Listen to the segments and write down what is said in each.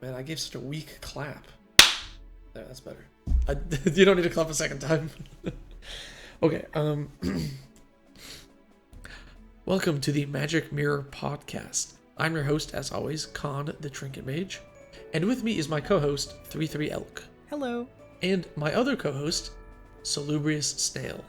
Man, I gave such a weak clap. There, that's better. You don't need to clap a second time. Okay, welcome to the Magic Mirror Podcast. I'm your host, as always, Khan the Trinket Mage. And with me is my co-host, 33 Elk. Hello. And my other co-host, Salubrious Snail.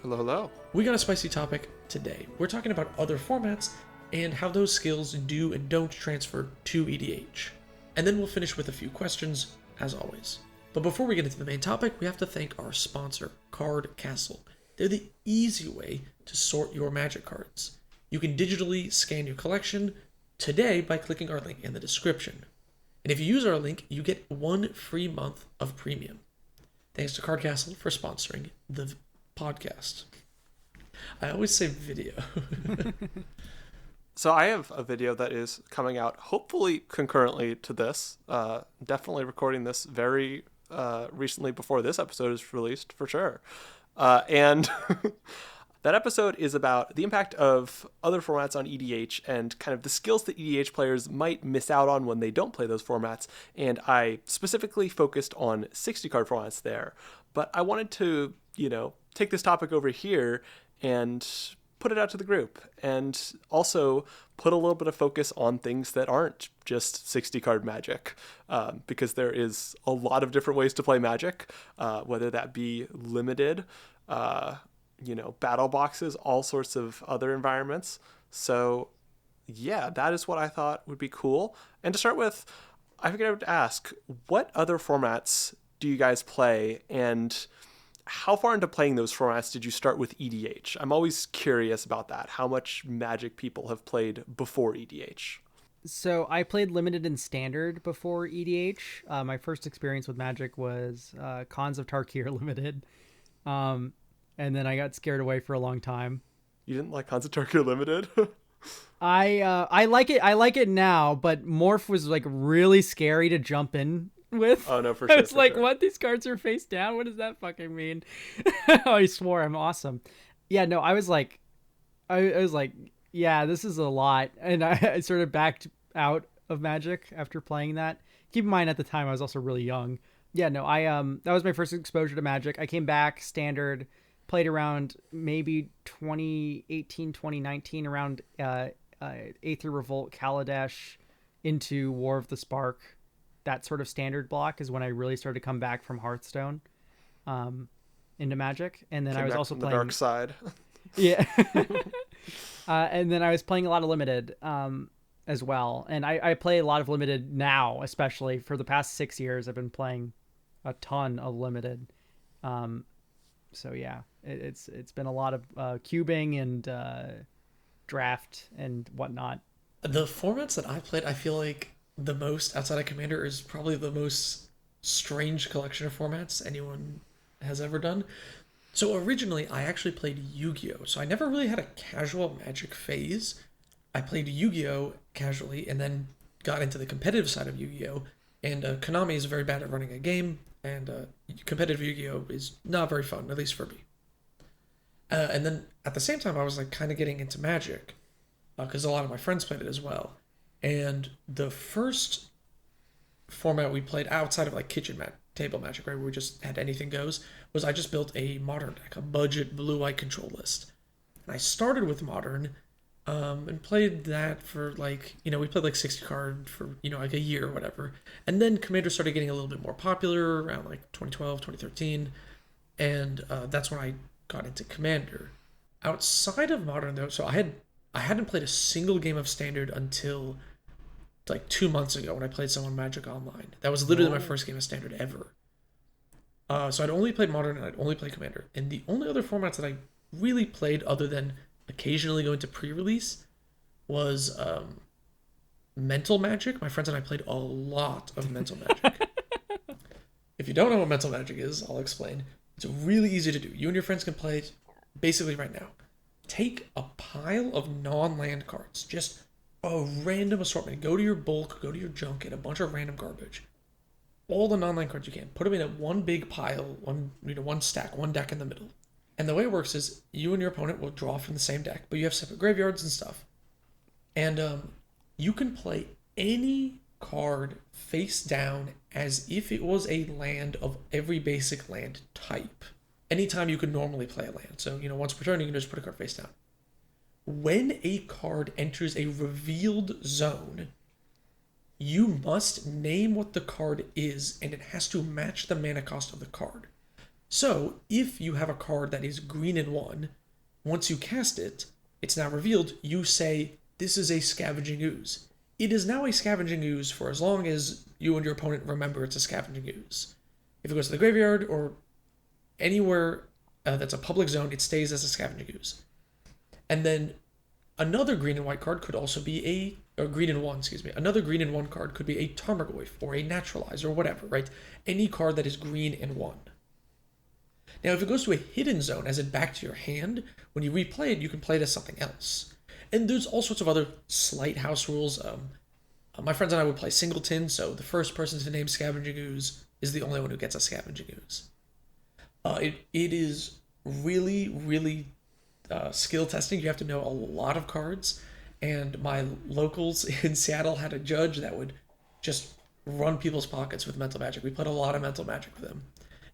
Hello, hello. We got a spicy topic today. We're talking about other formats and how those skills do and don't transfer to EDH. And then we'll finish with a few questions, as always. But before we get into the main topic, we have to thank our sponsor, Card Castle. They're the easy way to sort your Magic cards. You can digitally scan your collection today by clicking our link in the description. And if you use our link, you get 1 free month of premium. Thanks to Card Castle for sponsoring the podcast. I always say video. So I have a video that is coming out hopefully concurrently to this. Definitely recording this very recently before this episode is released, for sure. And that episode is about the impact of other formats on EDH and kind of the skills that EDH players might miss out on when they don't play those formats. And I specifically focused on 60-card formats there. But I wanted to, take this topic over here and put it out to the group, and also put a little bit of focus on things that aren't just 60-card Magic, because there is a lot of different ways to play Magic, whether that be limited, battle boxes, all sorts of other environments. So yeah, that is what I thought would be cool. And to start with, I figured I would ask, what other formats do you guys play, and how far into playing those formats did you start with EDH? I'm always curious about that. How much Magic people have played before EDH? So I played Limited and Standard before EDH. My first experience with Magic was Khans of Tarkir Limited. And then I got scared away for a long time. You didn't like Khans of Tarkir Limited? I like it. I like it now, but Morph was like really scary to jump in with. Oh no, for sure. I was like, sure. What? These cards are face down? What does that fucking mean? I swore I'm awesome. Yeah, no, I was like, yeah, this is a lot. And I sort of backed out of Magic after playing that. Keep in mind, at the time, I was also really young. Yeah, no, that was my first exposure to Magic. I came back Standard, played around maybe 2018, 2019, around Aether Revolt, Kaladesh, into War of the Spark. That sort of Standard block is when I really started to come back from Hearthstone into Magic. And then I was also playing the dark side. Yeah. And then I was playing a lot of Limited as well. And I play a lot of Limited now, especially for the past 6 years. I've been playing a ton of Limited. So yeah, it's been a lot of cubing and draft and whatnot. The formats that I played, I feel like the most outside of Commander is probably the most strange collection of formats anyone has ever done. So originally, I actually played Yu-Gi-Oh! So I never really had a casual Magic phase. I played Yu-Gi-Oh! Casually and then got into the competitive side of Yu-Gi-Oh! And Konami is very bad at running a game, and competitive Yu-Gi-Oh! Is not very fun, at least for me. And then at the same time, I was like kind of getting into Magic, because a lot of my friends played it as well. And the first format we played outside of like table Magic, right, where we just had anything goes, was I just built a Modern deck, a budget blue-white control list. And I started with Modern, and played that for like, we played like 60 card for, like a year or whatever. And then Commander started getting a little bit more popular around like 2012, 2013. And that's when I got into Commander. Outside of Modern though, so I hadn't played a single game of Standard until like 2 months ago when I played someone Magic Online. That was literally my first game of Standard ever. So I'd only played Modern and I'd only played Commander. And the only other formats that I really played other than occasionally going to pre-release was Mental Magic. My friends and I played a lot of Mental Magic. If you don't know what Mental Magic is, I'll explain. It's really easy to do. You and your friends can play it basically right now. Take a pile of non-land cards, just a random assortment. Go to your bulk, go to your junk, get a bunch of random garbage. All the non-land cards you can. Put them in a one big pile, one stack, one deck in the middle. And the way it works is you and your opponent will draw from the same deck, but you have separate graveyards and stuff. And you can play any card face down as if it was a land of every basic land type. Anytime you could normally play a land. So, once per turn, you can just put a card face down. When a card enters a revealed zone, you must name what the card is, and it has to match the mana cost of the card. So, if you have a card that is green and 1, once you cast it, it's now revealed, you say, this is a Scavenging Ooze. It is now a Scavenging Ooze for as long as you and your opponent remember it's a Scavenging Ooze. If it goes to the graveyard or anywhere that's a public zone, it stays as a Scavenging Ooze. And then another green and white card could also be or green and 1, Another green and 1 card could be a Tarmogoyf or a Naturalize or whatever, right? Any card that is green and 1. Now, if it goes to a hidden zone, as in back to your hand, when you replay it, you can play it as something else. And there's all sorts of other slight house rules. My friends and I would play Singleton, so the first person to name Scavenging Ooze is the only one who gets a Scavenging Ooze. It is really, really skill testing. You have to know a lot of cards. And my locals in Seattle had a judge that would just run people's pockets with Mental Magic. We played a lot of Mental Magic with him.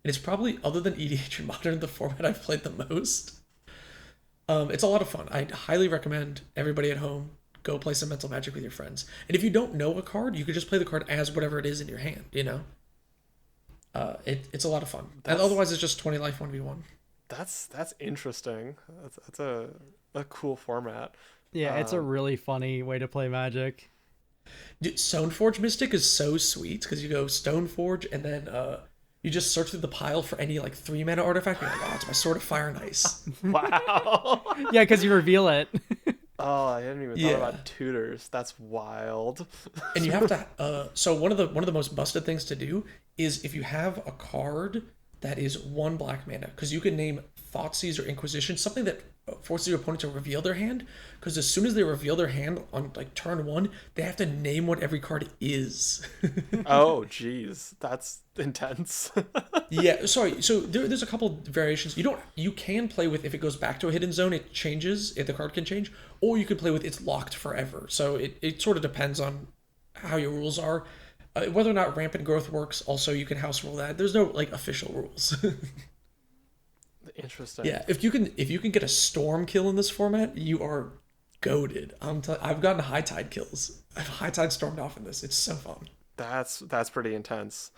And it's probably, other than EDH and Modern, the format I've played the most. It's a lot of fun. I'd highly recommend everybody at home go play some Mental Magic with your friends. And if you don't know a card, you could just play the card as whatever it is in your hand, It's a lot of fun. And otherwise, it's just 20 life 1v1. That's interesting. That's a cool format. Yeah, it's a really funny way to play Magic. Dude, Stoneforge Mystic is so sweet because you go Stoneforge and then you just search through the pile for any 3 mana artifact. You're like, oh, it's my Sword of Fire and Ice. Wow. Yeah, because you reveal it. Oh, I hadn't even thought about tutors. That's wild. And you have to. So one of the most busted things to do is if you have a card that is 1 black mana, because you can name Thoughtseize or Inquisition, something that forces your opponent to reveal their hand, because as soon as they reveal their hand on turn 1, they have to name what every card is. Oh, geez, that's intense. Yeah, sorry. So there's a couple variations. You can play with, if it goes back to a hidden zone, it changes. If the card can change, or you can play with it's locked forever. So it sort of depends on how your rules are. Whether or not Rampant Growth works, also you can house rule that. There's no official rules. Interesting. Yeah, if you can get a storm kill in this format, you are goated. I've gotten high tide kills. I've high tide stormed off in this. It's so fun. That's pretty intense.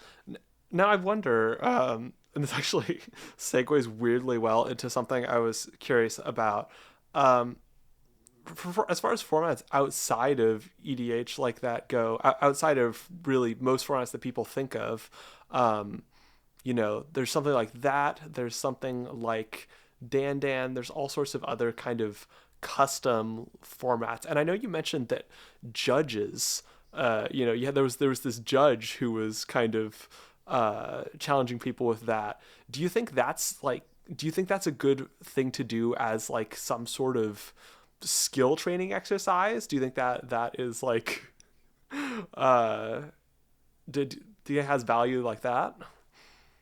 Now I wonder, and this actually segues weirdly well into something I was curious about. As far as formats outside of EDH like that go, outside of really most formats that people think of, there's something like that. There's something like Dan. There's all sorts of other kind of custom formats. And I know you mentioned that judges, there was this judge who was kind of challenging people with that. Do you think that's a good thing to do as some sort of skill training exercise? Do you think that is do you think it has value like that?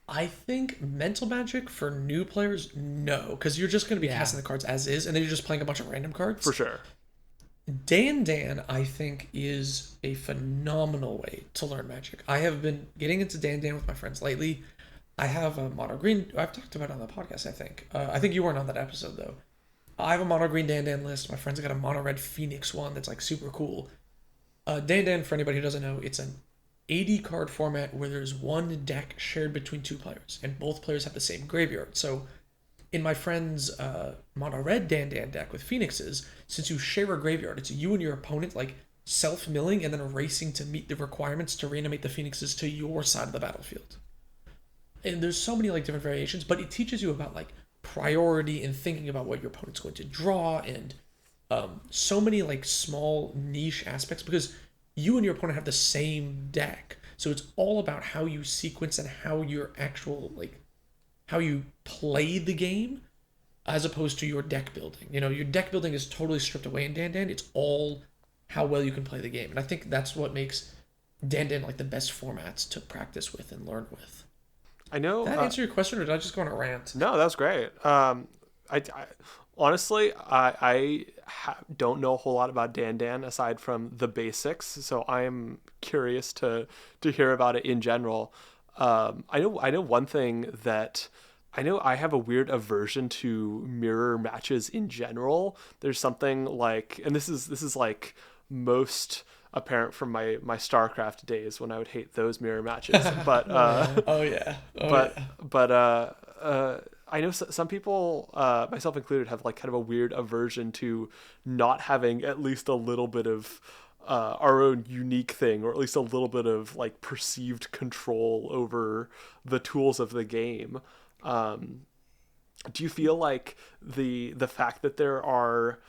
I think Mental Magic for new players, no, because you're just going to be casting the cards as is, and then you're just playing a bunch of random cards. For sure. Dan, I think, is a phenomenal way to learn Magic. I have been getting into Dan with my friends lately. I have a mono green. I've talked about it on the podcast, I think. I think you weren't on that episode, though. I have a mono green Dan list. My friend's got a mono red Phoenix one that's super cool. Dan, for anybody who doesn't know, it's an 80 card format where there's one deck shared between 2 players, and both players have the same graveyard. So in my friend's mono red Dan deck with Phoenixes, since you share a graveyard, it's you and your opponent self-milling and then racing to meet the requirements to reanimate the Phoenixes to your side of the battlefield. And there's so many different variations, but it teaches you about priority and thinking about what your opponent's going to draw, and so many small niche aspects, because you and your opponent have the same deck. So it's all about how you sequence and how your actual how you play the game, as opposed to your deck building. Your deck building is totally stripped away in Dan. It's all how well you can play the game. And I think that's what makes Dan the best formats to practice with and learn with. I know. Did that answer your question, or did I just go on a rant? No, that was great. Honestly, don't know a whole lot about Dan Dan aside from the basics, so I'm curious to hear about it in general. I know one thing that I know I have a weird aversion to mirror matches in general. There's something like, and this is like most apparent from my StarCraft days when I would hate those mirror matches, but Oh yeah. Oh but yeah. I know some people, myself included, have like kind of a weird aversion to not having at least a little bit of our own unique thing, or at least a little bit of like perceived control over the tools of the game. Um, do you feel like the fact that there are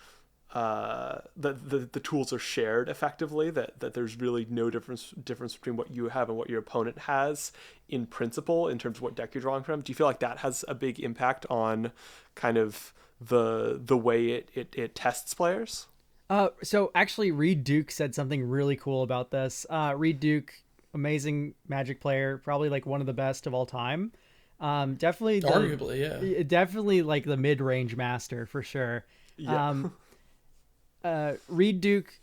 the tools are shared effectively, that there's really no difference between what you have and what your opponent has in principle in terms of what deck you're drawing from? Do you feel like that has a big impact on kind of the way it tests players? So actually, Reed Duke said something really cool about this. Reed Duke, amazing Magic player, probably like one of the best of all time. Arguably, yeah. Definitely like the mid-range master for sure. Yeah. Reed Duke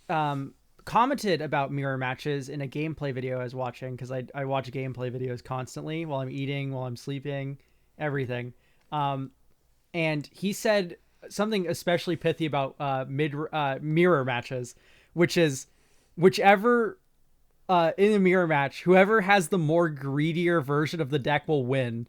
commented about mirror matches in a gameplay video I was watching, because I watch gameplay videos constantly while I'm eating, while I'm sleeping, everything. And he said something especially pithy about mirror matches, which is whichever in a mirror match, whoever has the more greedier version of the deck will win.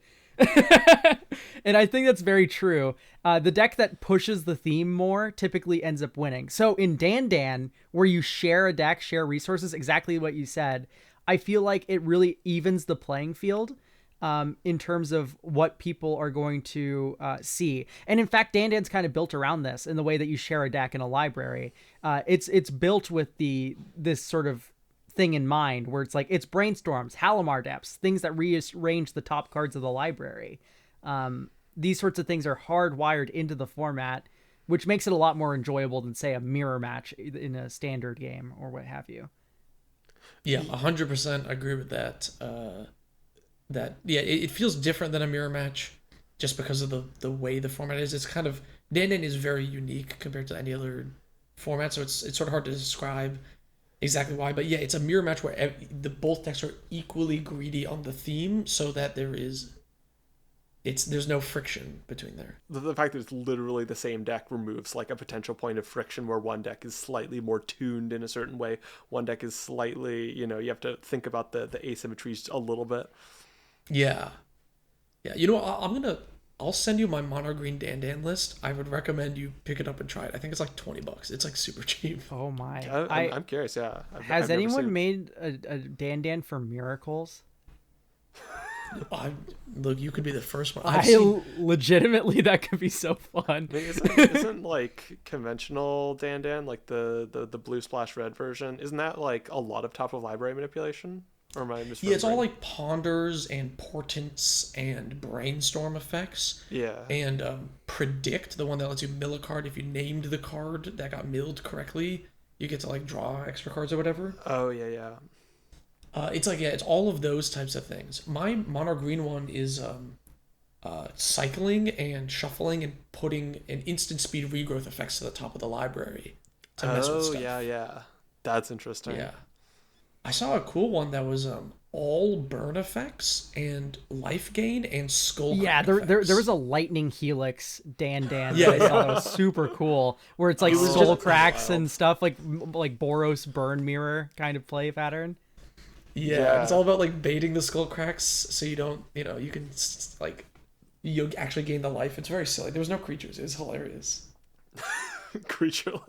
And I think that's very true. The deck that pushes the theme more typically ends up winning. So in Dan Dan, where you share a deck, share resources, exactly what you said, I feel like it really evens the playing field in terms of what people are going to see. And in fact, Dan Dan's kind of built around this in the way that you share a deck in a library. It's built with this sort of thing in mind, where it's like it's brainstorms, Halimar depths, things that rearrange the top cards of the library. These sorts of things are hardwired into the format, which makes it a lot more enjoyable than, say, a mirror match in a standard game or what have you. Yeah, 100% agree with that. It feels different than a mirror match just because of the way the format is. It's kind of Dan Dan is very unique compared to any other format, so it's sort of hard to describe exactly why. But yeah, it's a mirror match where the both decks are equally greedy on the theme, so that there's no friction between there. The fact that it's literally the same deck removes like a potential point of friction where one deck is slightly more tuned in a certain way. One deck is slightly, you have to think about the asymmetries a little bit. Yeah, yeah. You know what? I'll send you my mono green Dan Dan list. I would recommend you pick it up and try it. I think it's like $20. It's like super cheap. Oh my! I'm curious. Yeah. Has I've never anyone seen... made a Dan Dan for Miracles? Look, you could be the first one. Legitimately, that could be so fun. I mean, isn't like conventional Dan Dan, like the blue splash red version, isn't that like a lot of top of library manipulation? Or am I misremembering? Yeah, it's all like ponders and portents and brainstorm effects. Yeah. And predict, the one that lets you mill a card. If you named the card that got milled correctly, you get to like draw extra cards or whatever. Oh yeah. It's like, yeah, it's all of those types of things. My mono green one is cycling and shuffling and putting an instant speed regrowth effects to the top of the library to mess with stuff. Yeah. That's interesting. Yeah. I saw a cool one that was all burn effects and life gain and skull. Yeah, there was a lightning helix Dan Dan. Yeah, that was super cool, where it's like skull cracks and stuff, like Boros burn mirror kind of play pattern. Yeah, it's all about like baiting the skull cracks so you don't, you can like you actually gain the life. It's very silly. There was no creatures. It was hilarious. Creatureless.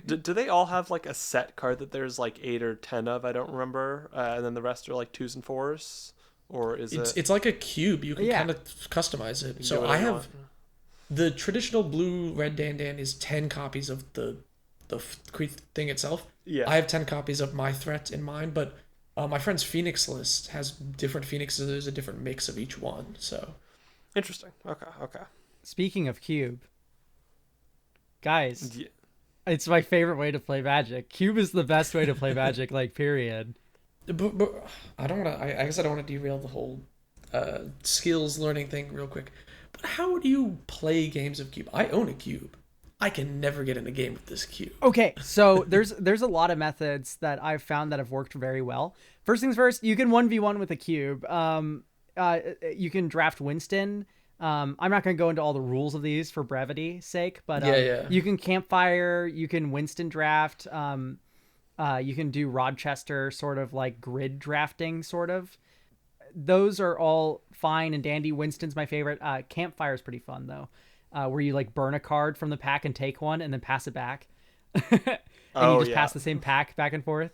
do they all have like a set card that there's like 8 or 10 of? I don't remember. And then the rest are like 2s and 4s, or is it? It's like a cube. You can kind of customize it. So I have the traditional blue red Dan Dan is 10 copies of the thing itself. Yeah. I have 10 copies of my threat in mine, but my friend's Phoenix list has different Phoenixes. There's a different mix of each one. So interesting. Okay. Speaking of cube, guys, it's my favorite way to play Magic. Cube is the best way to play Magic, like, period. But I don't want to. I guess I don't want to derail the whole skills learning thing real quick. But how do you play games of cube? I own a cube. I can never get in a game with this cube. Okay, so there's a lot of methods that I've found that have worked very well. First things first, you can 1v1 with a cube. You can draft Winston. I'm not going to go into all the rules of these for brevity's sake, but Yeah. you can campfire, you can Winston draft, you can do Rochester sort of like grid drafting sort of. Those are all fine and dandy. Winston's my favorite. Campfire is pretty fun though, where you like burn a card from the pack and take one and then pass it back, and you just pass the same pack back and forth.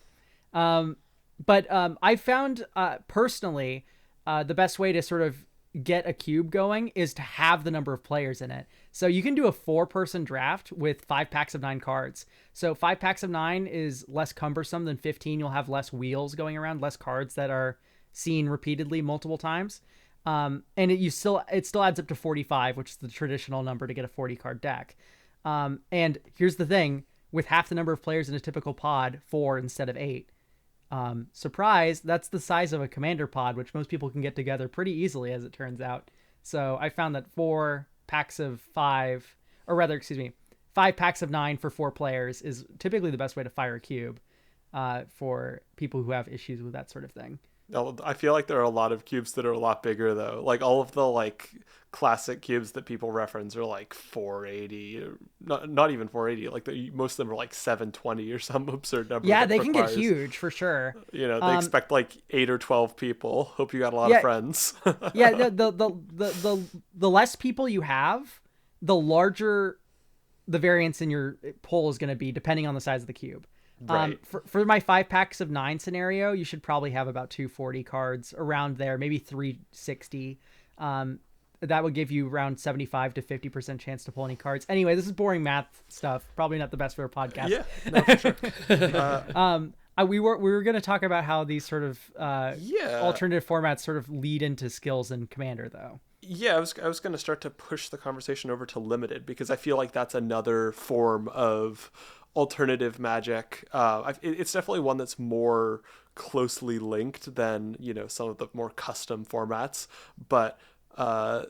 But I found personally the best way to sort of get a cube going is to have the number of players in it. So you can do a 4-person draft with 5 packs of 9 cards. So 5 packs of 9 is less cumbersome than 15. You'll have less wheels going around, less cards that are seen repeatedly multiple times. And it still adds up to 45, which is the traditional number to get a 40 card deck. And here's the thing, with half the number of players in a typical pod, 4 instead of 8. Surprise, that's the size of a commander pod, which most people can get together pretty easily, as it turns out. So I found that 4 packs of 5, or rather, excuse me, 5 packs of 9 for 4 players is typically the best way to fire a cube for people who have issues with that sort of thing. I feel like there are a lot of cubes that are a lot bigger though. Like all of the like classic cubes that people reference are like 480, not even 480. Like most of them are like 720 or some absurd number. Yeah, they can get huge for sure. You know, they expect like 8 or 12 people. Hope you got a lot of friends. Yeah, the less people you have, the larger the variance in your pool is going to be, depending on the size of the cube. Right. For my 5 packs of 9 scenario, you should probably have about 240 cards around there, maybe 360. That would give you around 75 to 50% chance to pull any cards. Anyway, this is boring math stuff. Probably not the best for a podcast. Yeah, no, for sure. We were going to talk about how these sort of alternative formats sort of lead into skills in Commander, though. Yeah, I was going to start to push the conversation over to limited, because I feel like that's another form of alternative Magic. It's definitely one that's more closely linked than, you know, some of the more custom formats. But I'm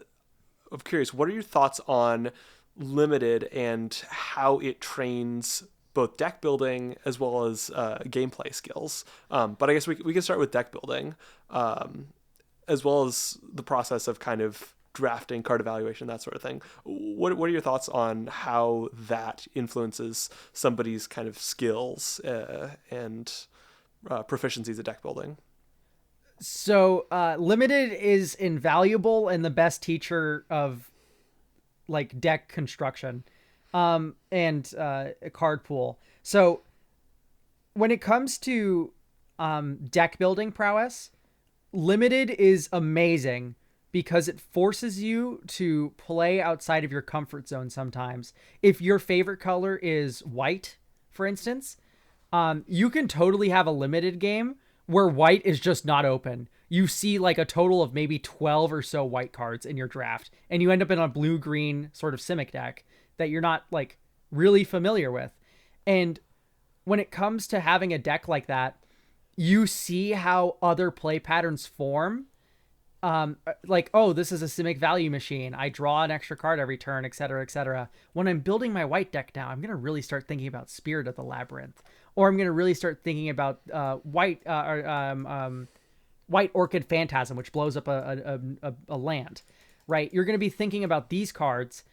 curious, what are your thoughts on limited and how it trains both deck building as well as gameplay skills? But I guess we can start with deck building, as well as the process of kind of drafting, card evaluation, that sort of thing. What are your thoughts on how that influences somebody's kind of skills and proficiencies at deck building? So limited is invaluable and the best teacher of like deck construction and a card pool. So when it comes to deck building prowess, limited is amazing because it forces you to play outside of your comfort zone sometimes. If your favorite color is white, for instance, you can totally have a limited game where white is just not open. You see like a total of maybe 12 or so white cards in your draft, and you end up in a blue-green sort of Simic deck that you're not like really familiar with. And when it comes to having a deck like that, you see how other play patterns form. Like, oh, this is a Simic value machine. I draw an extra card every turn, etc., etc. When I'm building my white deck now, I'm going to really start thinking about Spirit of the Labyrinth. Or I'm going to really start thinking about white Orchid Phantasm, which blows up a land, right? You're going to be thinking about these cards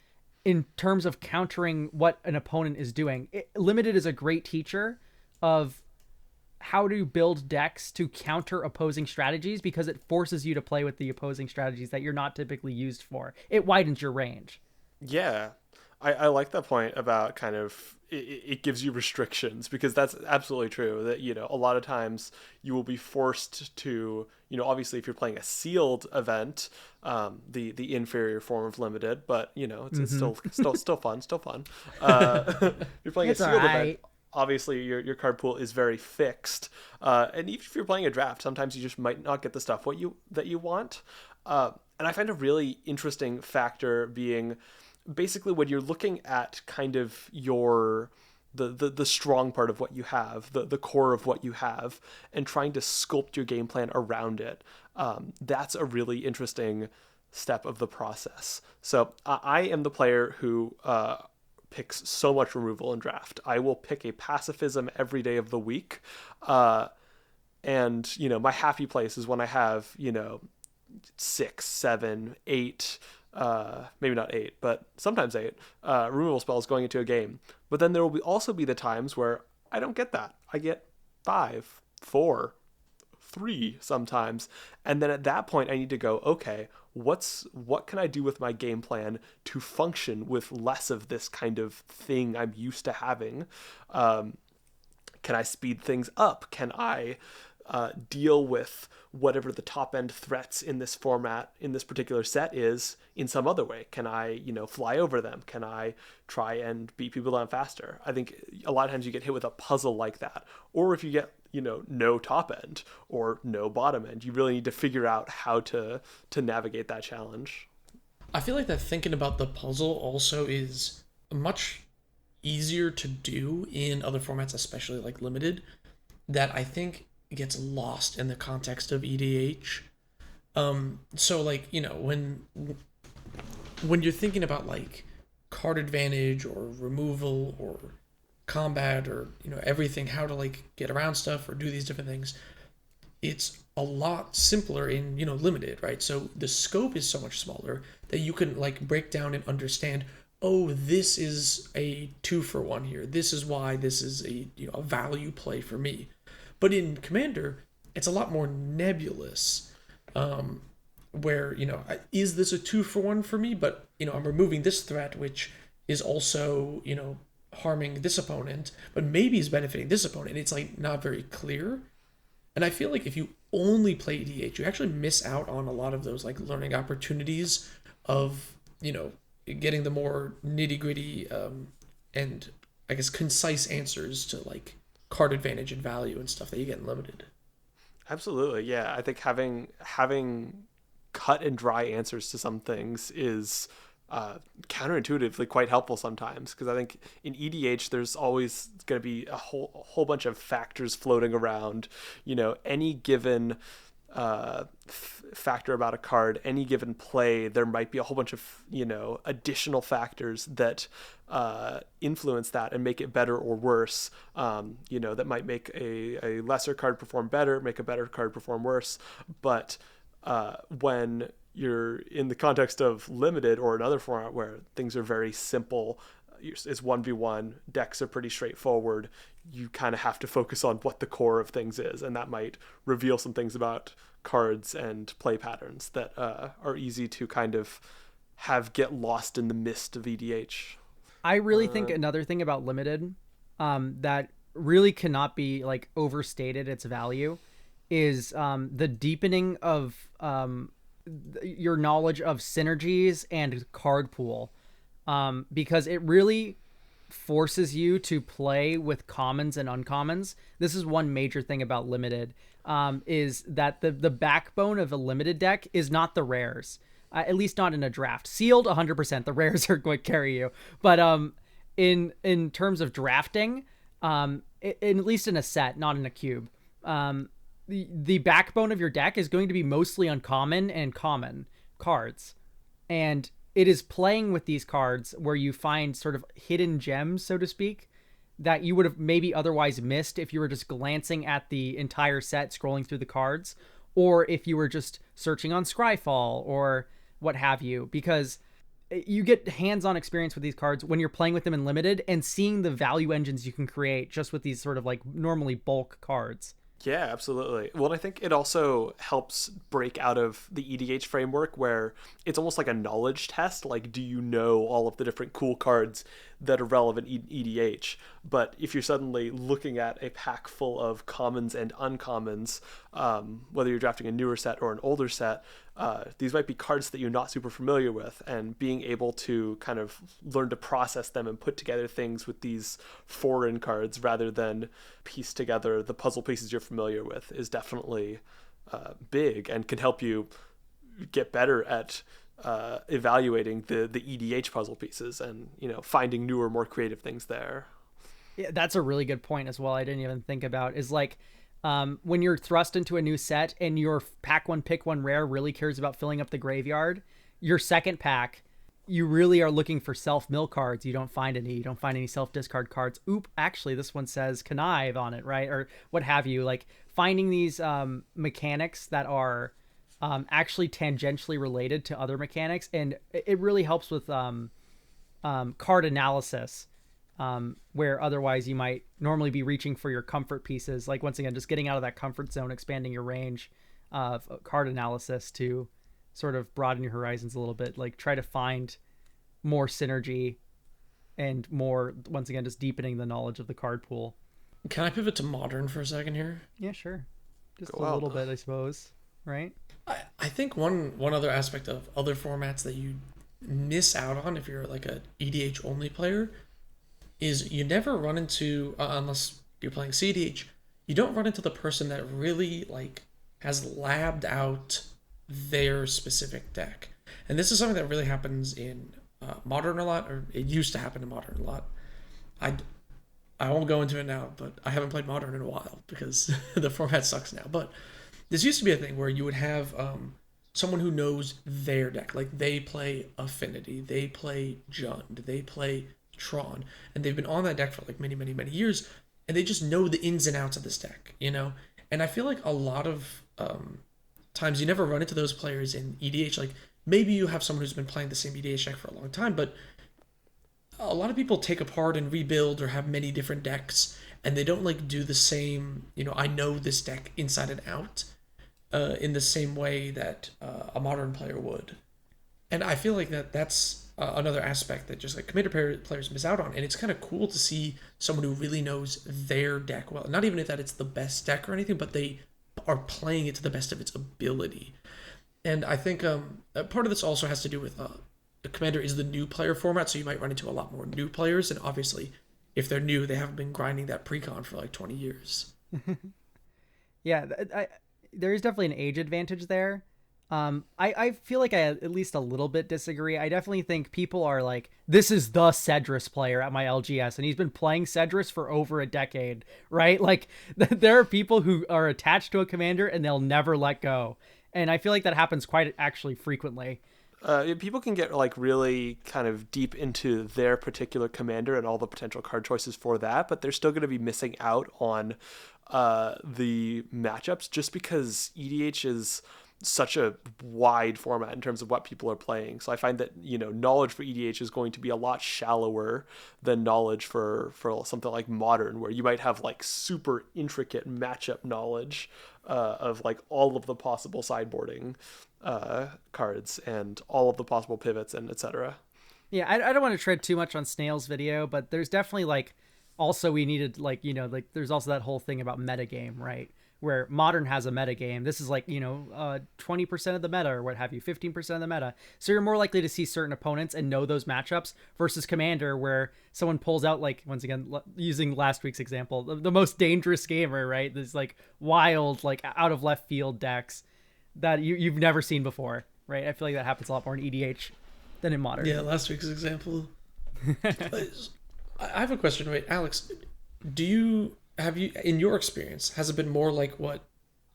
in terms of countering what an opponent is doing. Limited is a great teacher of how to build decks to counter opposing strategies because it forces you to play with the opposing strategies that you're not typically used for. It widens your range. Yeah. I like that point about kind of it gives you restrictions, because that's absolutely true, that, you know, a lot of times you will be forced to, you know, obviously if you're playing a sealed event, the inferior form of limited, but, you know, it's still fun. You're playing a sealed event. Obviously, your card pool is very fixed, and even if you're playing a draft, sometimes you just might not get the stuff that you want. And I find a really interesting factor being basically when you're looking at kind of the strong part of what you have, the core of what you have, and trying to sculpt your game plan around it. That's a really interesting step of the process. So I am the player who picks so much removal in draft. I will pick a pacifism every day of the week. And, my happy place is when I have, 6, 7, 8, maybe not 8, but sometimes 8 removal spells going into a game. But then there will also be the times where I don't get that. I get 5, 4, 3 sometimes. And then at that point I need to go, okay, what can I do with my game plan to function with less of this kind of thing I'm used to having? Can I speed things up? Can I deal with whatever the top end threats in this format, in this particular set is, in some other way? Can I, fly over them? Can I try and beat people down faster? I think a lot of times you get hit with a puzzle like that. Or if you get, no top end or no bottom end, you really need to figure out how to navigate that challenge. I feel like that thinking about the puzzle also is much easier to do in other formats, especially like limited, that I think gets lost in the context of EDH. So like, when you're thinking about like card advantage or removal or combat or everything, how to like get around stuff or do these different things, it's a lot simpler in limited, right? So the scope is so much smaller that you can like break down and understand, oh, this is a 2-for-1 here, this is why this is a value play for me. But in Commander, it's a lot more nebulous, where is this a 2-for-1 for me, but I'm removing this threat, which is also harming this opponent, but maybe is benefiting this opponent. It's like not very clear. And I feel like if you only play EDH, you actually miss out on a lot of those like learning opportunities of getting the more nitty gritty and I guess concise answers to like card advantage and value and stuff that you get in limited. Absolutely, yeah. I think having cut and dry answers to some things is counterintuitively quite helpful sometimes, because I think in EDH there's always going to be a whole bunch of factors floating around. Any given factor about a card, any given play, there might be a whole bunch of additional factors that influence that and make it better or worse. That might make a lesser card perform better, make a better card perform worse. But when you're in the context of limited or another format where things are very simple, it's 1v1, decks are pretty straightforward, you kind of have to focus on what the core of things is, and that might reveal some things about cards and play patterns that are easy to kind of get lost in the mist of EDH. I really think another thing about limited that really cannot be like overstated its value is the deepening of your knowledge of synergies and card pool, because it really forces you to play with commons and uncommons. This is one major thing about limited, is that the backbone of a limited deck is not the rares, at least not in a draft. Sealed 100%, the rares are going to carry you, but in terms of drafting, at least in a set, not in a cube, the backbone of your deck is going to be mostly uncommon and common cards. And it is playing with these cards where you find sort of hidden gems, so to speak, that you would have maybe otherwise missed if you were just glancing at the entire set, scrolling through the cards, or if you were just searching on Scryfall or what have you, because you get hands-on experience with these cards when you're playing with them in limited and seeing the value engines you can create just with these sort of like normally bulk cards. Yeah, absolutely. Well, I think it also helps break out of the EDH framework where it's almost like a knowledge test. Like, do you know all of the different cool cards that are relevant in EDH? But if you're suddenly looking at a pack full of commons and uncommons, whether you're drafting a newer set or an older set, these might be cards that you're not super familiar with, and being able to kind of learn to process them and put together things with these foreign cards rather than piece together the puzzle pieces you're familiar with is definitely big, and can help you get better at evaluating the EDH puzzle pieces and finding newer, more creative things there. Yeah, that's a really good point as well. I didn't even think about is like when you're thrust into a new set and your pack one pick one rare really cares about filling up the graveyard, your second pack, you really are looking for self-mill cards. You don't find any. You don't find any self-discard cards. Oop, actually, this one says connive on it, right? Or what have you. Like, finding these mechanics that are actually tangentially related to other mechanics. And it really helps with card analysis, where otherwise you might normally be reaching for your comfort pieces. Like, once again, just getting out of that comfort zone, expanding your range of card analysis to sort of broaden your horizons a little bit. Like, try to find more synergy and more, once again, just deepening the knowledge of the card pool. Can I pivot to modern for a second here? Yeah, sure. Just Go a out. little bit, I suppose. Right? I think one other aspect of other formats that you miss out on if you're like a EDH only player is you never run into, unless you're playing CDH, you don't run into the person that really like has labbed out their specific deck. And this is something that really happens in modern a lot, or it used to happen in modern a lot. I won't go into it now, but I haven't played modern in a while because the format sucks now. But this used to be a thing where you would have someone who knows their deck. Like, they play Affinity, they play Jund, they play Tron, and they've been on that deck for like many, many, many years, and they just know the ins and outs of this deck, you know? And I feel like a lot of times you never run into those players in EDH. Like, maybe you have someone who's been playing the same EDH deck for a long time, but a lot of people take apart and rebuild or have many different decks, and they don't like do the same, you know, I know this deck inside and out in the same way that a modern player would. And I feel like that's another aspect that just like commander players miss out on. And it's kind of cool to see someone who really knows their deck well. Not even that it's the best deck or anything, but they are playing it to the best of its ability. And I think part of this also has to do with the commander is the new player format, so you might run into a lot more new players. And obviously, if they're new, they haven't been grinding that precon for like 20 years. Yeah, there is definitely an age advantage there. I feel like I at least a little bit disagree. I definitely think people are like, this is the Cedrus player at my LGS, and he's been playing Cedrus for over a decade, right? Like, there are people who are attached to a commander and they'll never let go. And I feel like that happens quite actually frequently. People can get like really kind of deep into their particular commander and all the potential card choices for that, but they're still going to be missing out on the matchups just because EDH is such a wide format in terms of what people are playing. So I find that, you know, knowledge for EDH is going to be a lot shallower than knowledge for something like modern, where you might have like super intricate matchup knowledge of like all of the possible sideboarding cards and all of the possible pivots and etc. Yeah, I don't want to tread too much on Snail's video, but there's definitely like, also we needed like, you know, like there's also that whole thing about metagame, right? Where modern has a metagame. This is like, you know, 20% of the meta or what have you, 15% of the meta. So you're more likely to see certain opponents and know those matchups versus commander, where someone pulls out, like, once again, using last week's example, the most dangerous gamer, right? This like wild, like out of left field decks that you've never seen before, right? I feel like that happens a lot more in EDH than in modern. Yeah, last week's example. I have a question. Wait, Alex, have you, in your experience, has it been more like what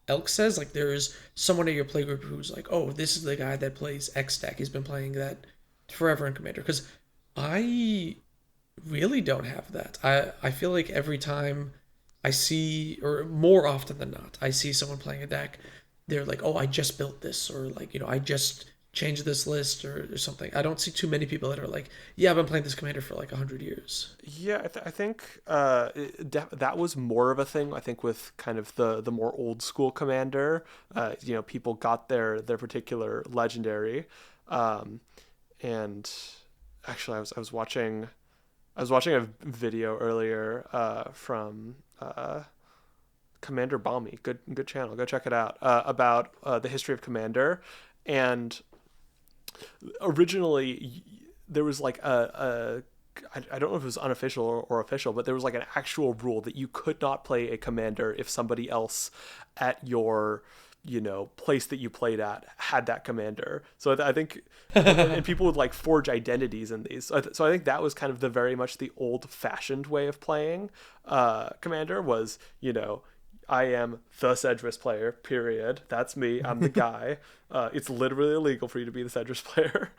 Elk says? Like, there's someone at your playgroup who's like, oh, this is the guy that plays X deck. He's been playing that forever in Commander. Because I really don't have that. I feel like every time I see, or more often than not, I see someone playing a deck, they're like, oh, I just built this, or like, you know, I just changed this list or something. I don't see too many people that are like, yeah, I've been playing this commander for like 100 years. Yeah, I think that was more of a thing, I think, with kind of the more old school commander. You know, people got their particular legendary. And actually I was watching a video earlier from Commander Balmy, good channel, go check it out, about the history of Commander. And originally there was like I don't know if it was unofficial or official, but there was like an actual rule that you could not play a commander if somebody else at your, you know, place that you played at had that commander. So I think, and people would like forge identities in these. So I think that was kind of the very much the old fashioned way of playing commander was, you know, I am the Cedrus player, period. That's me. I'm the guy. It's literally illegal for you to be the Cedrus player.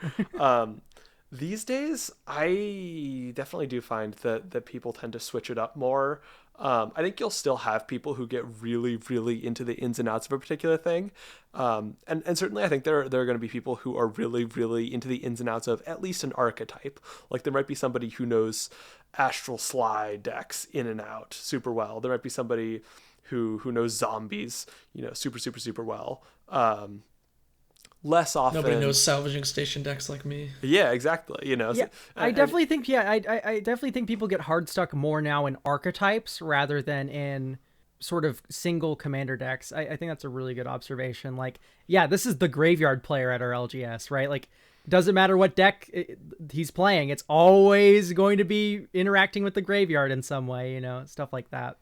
These days, I definitely do find that people tend to switch it up more. I think you'll still have people who get really, really into the ins and outs of a particular thing. And certainly I think there are going to be people who are really, really into the ins and outs of at least an archetype. Like there might be somebody who knows Astral Slide decks in and out super well. There might be somebody who knows zombies, super, super, super well. Less often. Nobody knows salvaging station decks like me. Yeah, exactly. Yeah, I definitely think. Yeah, I definitely think people get hard stuck more now in archetypes rather than in sort of single commander decks. I think that's a really good observation. Like, yeah, this is the graveyard player at our LGS, right? Like, doesn't matter what deck he's playing, it's always going to be interacting with the graveyard in some way. Stuff like that.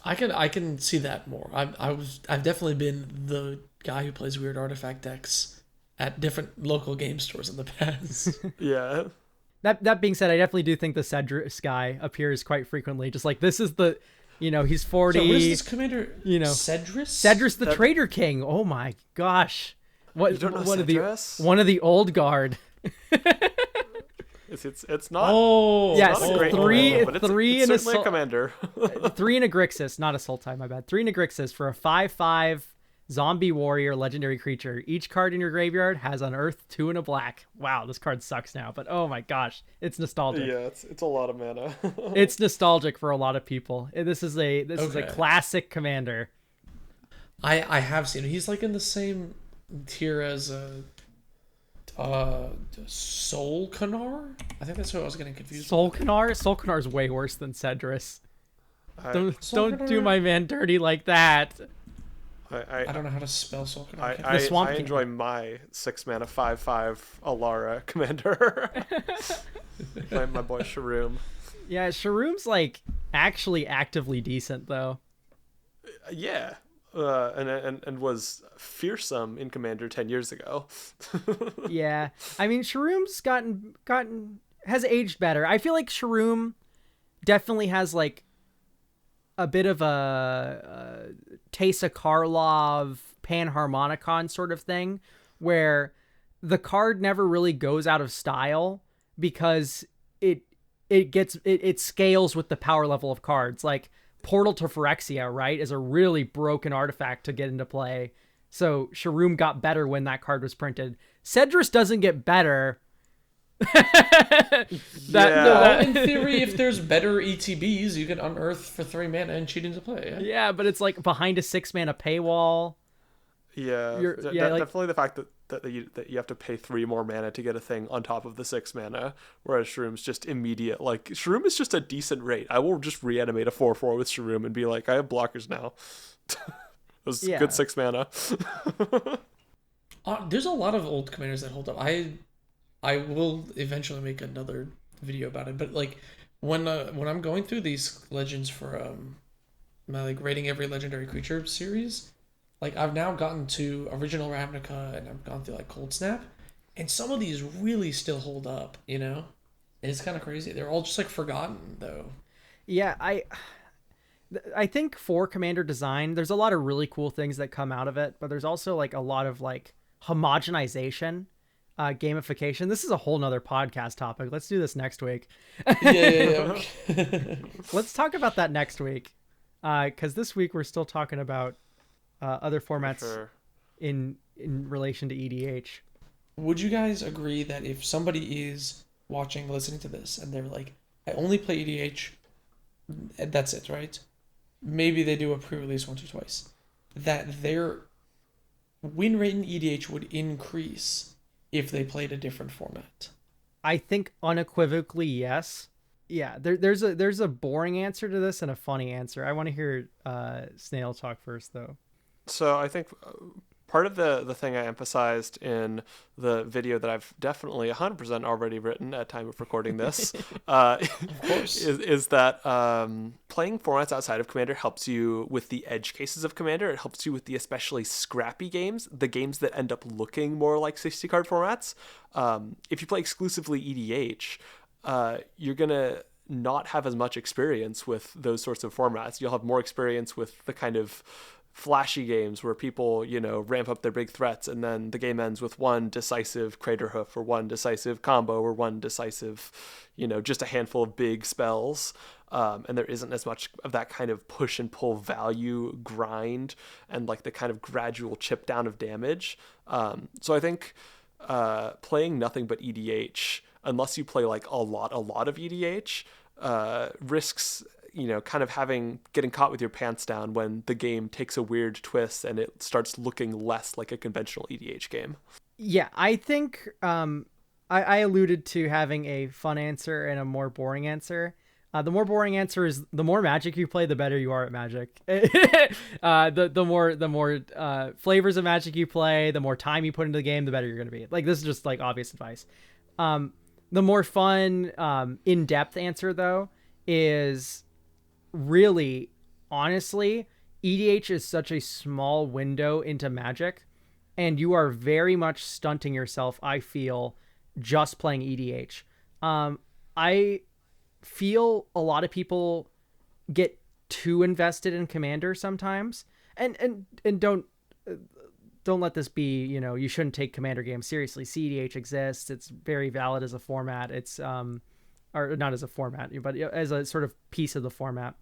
I can see that more. I've definitely been the guy who plays weird artifact decks at different local game stores in the past. Yeah. That being said, I definitely do think the Cedrus guy appears quite frequently. Just like this is the, he's 40. So what is this commander? Cedrus? Cedrus the Trader King. Oh my gosh. What? You don't know Cedrus? One of the old guard. It's not. Oh, yes. Not a great three but three it's in certainly a commander. 3 in a Grixis, not a Sultai, my bad. 3 in a Grixis for a 5/5 zombie warrior legendary creature. Each card in your graveyard has unearthed 2 and a black. Wow, this card sucks now, but oh my gosh, it's nostalgic. Yeah, it's a lot of mana. It's nostalgic for a lot of people. This is a classic commander. I have seen him. He's like in the same tier as Soul Canar? I think that's what I was getting confused. Soul Canar? Soul Canar is way worse than Cedrus. Don't do my man dirty like that. I don't know how to spell Soul Canar. I enjoy my 6 mana 5/5 Alara commander. My boy Sharoom. Yeah, Sharoom's like actually actively decent though. Yeah. And was fearsome in Commander 10 years ago. Yeah. I mean, Sharoom's has aged better. I feel like Sharoom definitely has like a bit of a Teysa Karlov Panharmonicon sort of thing where the card never really goes out of style because it scales with the power level of cards. Like Portal to Phyrexia, right, is a really broken artifact to get into play. So Sharoom got better when that card was printed. Cedrus doesn't get better. In theory, if there's better ETBs, you can unearth for 3 mana and cheat into play. Yeah, but it's like behind a 6 mana paywall. Yeah, definitely the fact that you have to pay 3 more mana to get a thing on top of the 6 mana, whereas Sharoom's just immediate. Like Sharoom is just a decent rate. I will just reanimate a 4/4 with Sharoom and be like, I have blockers now. It was good 6 mana. There's a lot of old commanders that hold up. I will eventually make another video about it, but like when I'm going through these legends for my like rating every legendary creature series. Like, I've now gotten to Original Ravnica, and I've gone through, like, Cold Snap, and some of these really still hold up, And it's kind of crazy. They're all just, like, forgotten, though. Yeah, I think for Commander design, there's a lot of really cool things that come out of it, but there's also, like, a lot of, like, homogenization, gamification. This is a whole nother podcast topic. Let's do this next week. Yeah. Let's talk about that next week, because this week we're still talking about other formats in relation to EDH. Would you guys agree that if somebody is listening to this, and they're like, I only play EDH, and that's it, right? Maybe they do a pre-release once or twice, that their win rate in EDH would increase if they played a different format? I think unequivocally yes. Yeah, there's a boring answer to this and a funny answer. I want to hear Snail talk first, though. So I think part of the thing I emphasized in the video that I've definitely 100% already written at time of recording this of course. is that playing formats outside of Commander helps you with the edge cases of Commander. It helps you with the especially scrappy games, the games that end up looking more like 60-card formats. If you play exclusively EDH, you're going to not have as much experience with those sorts of formats. You'll have more experience with the kind of flashy games where people, ramp up their big threats and then the game ends with one decisive Crater Hoof or one decisive combo or one decisive, just a handful of big spells. And there isn't as much of that kind of push and pull value grind and like the kind of gradual chip down of damage. So I think playing nothing but EDH, unless you play like a lot of EDH, risks kind of getting caught with your pants down when the game takes a weird twist and it starts looking less like a conventional EDH game. Yeah, I think I alluded to having a fun answer and a more boring answer. The more boring answer is the more Magic you play, the better you are at Magic. The more flavors of Magic you play, the more time you put into the game, the better you're going to be. Like, this is just like obvious advice. The more fun, in-depth answer though is really, honestly, EDH is such a small window into Magic, and you are very much stunting yourself, I feel, just playing EDH. I feel a lot of people get too invested in Commander sometimes, and don't let this be, you shouldn't take Commander games seriously. CEDH exists. It's very valid as a format. It's or not as a format, but as a sort of piece of the format.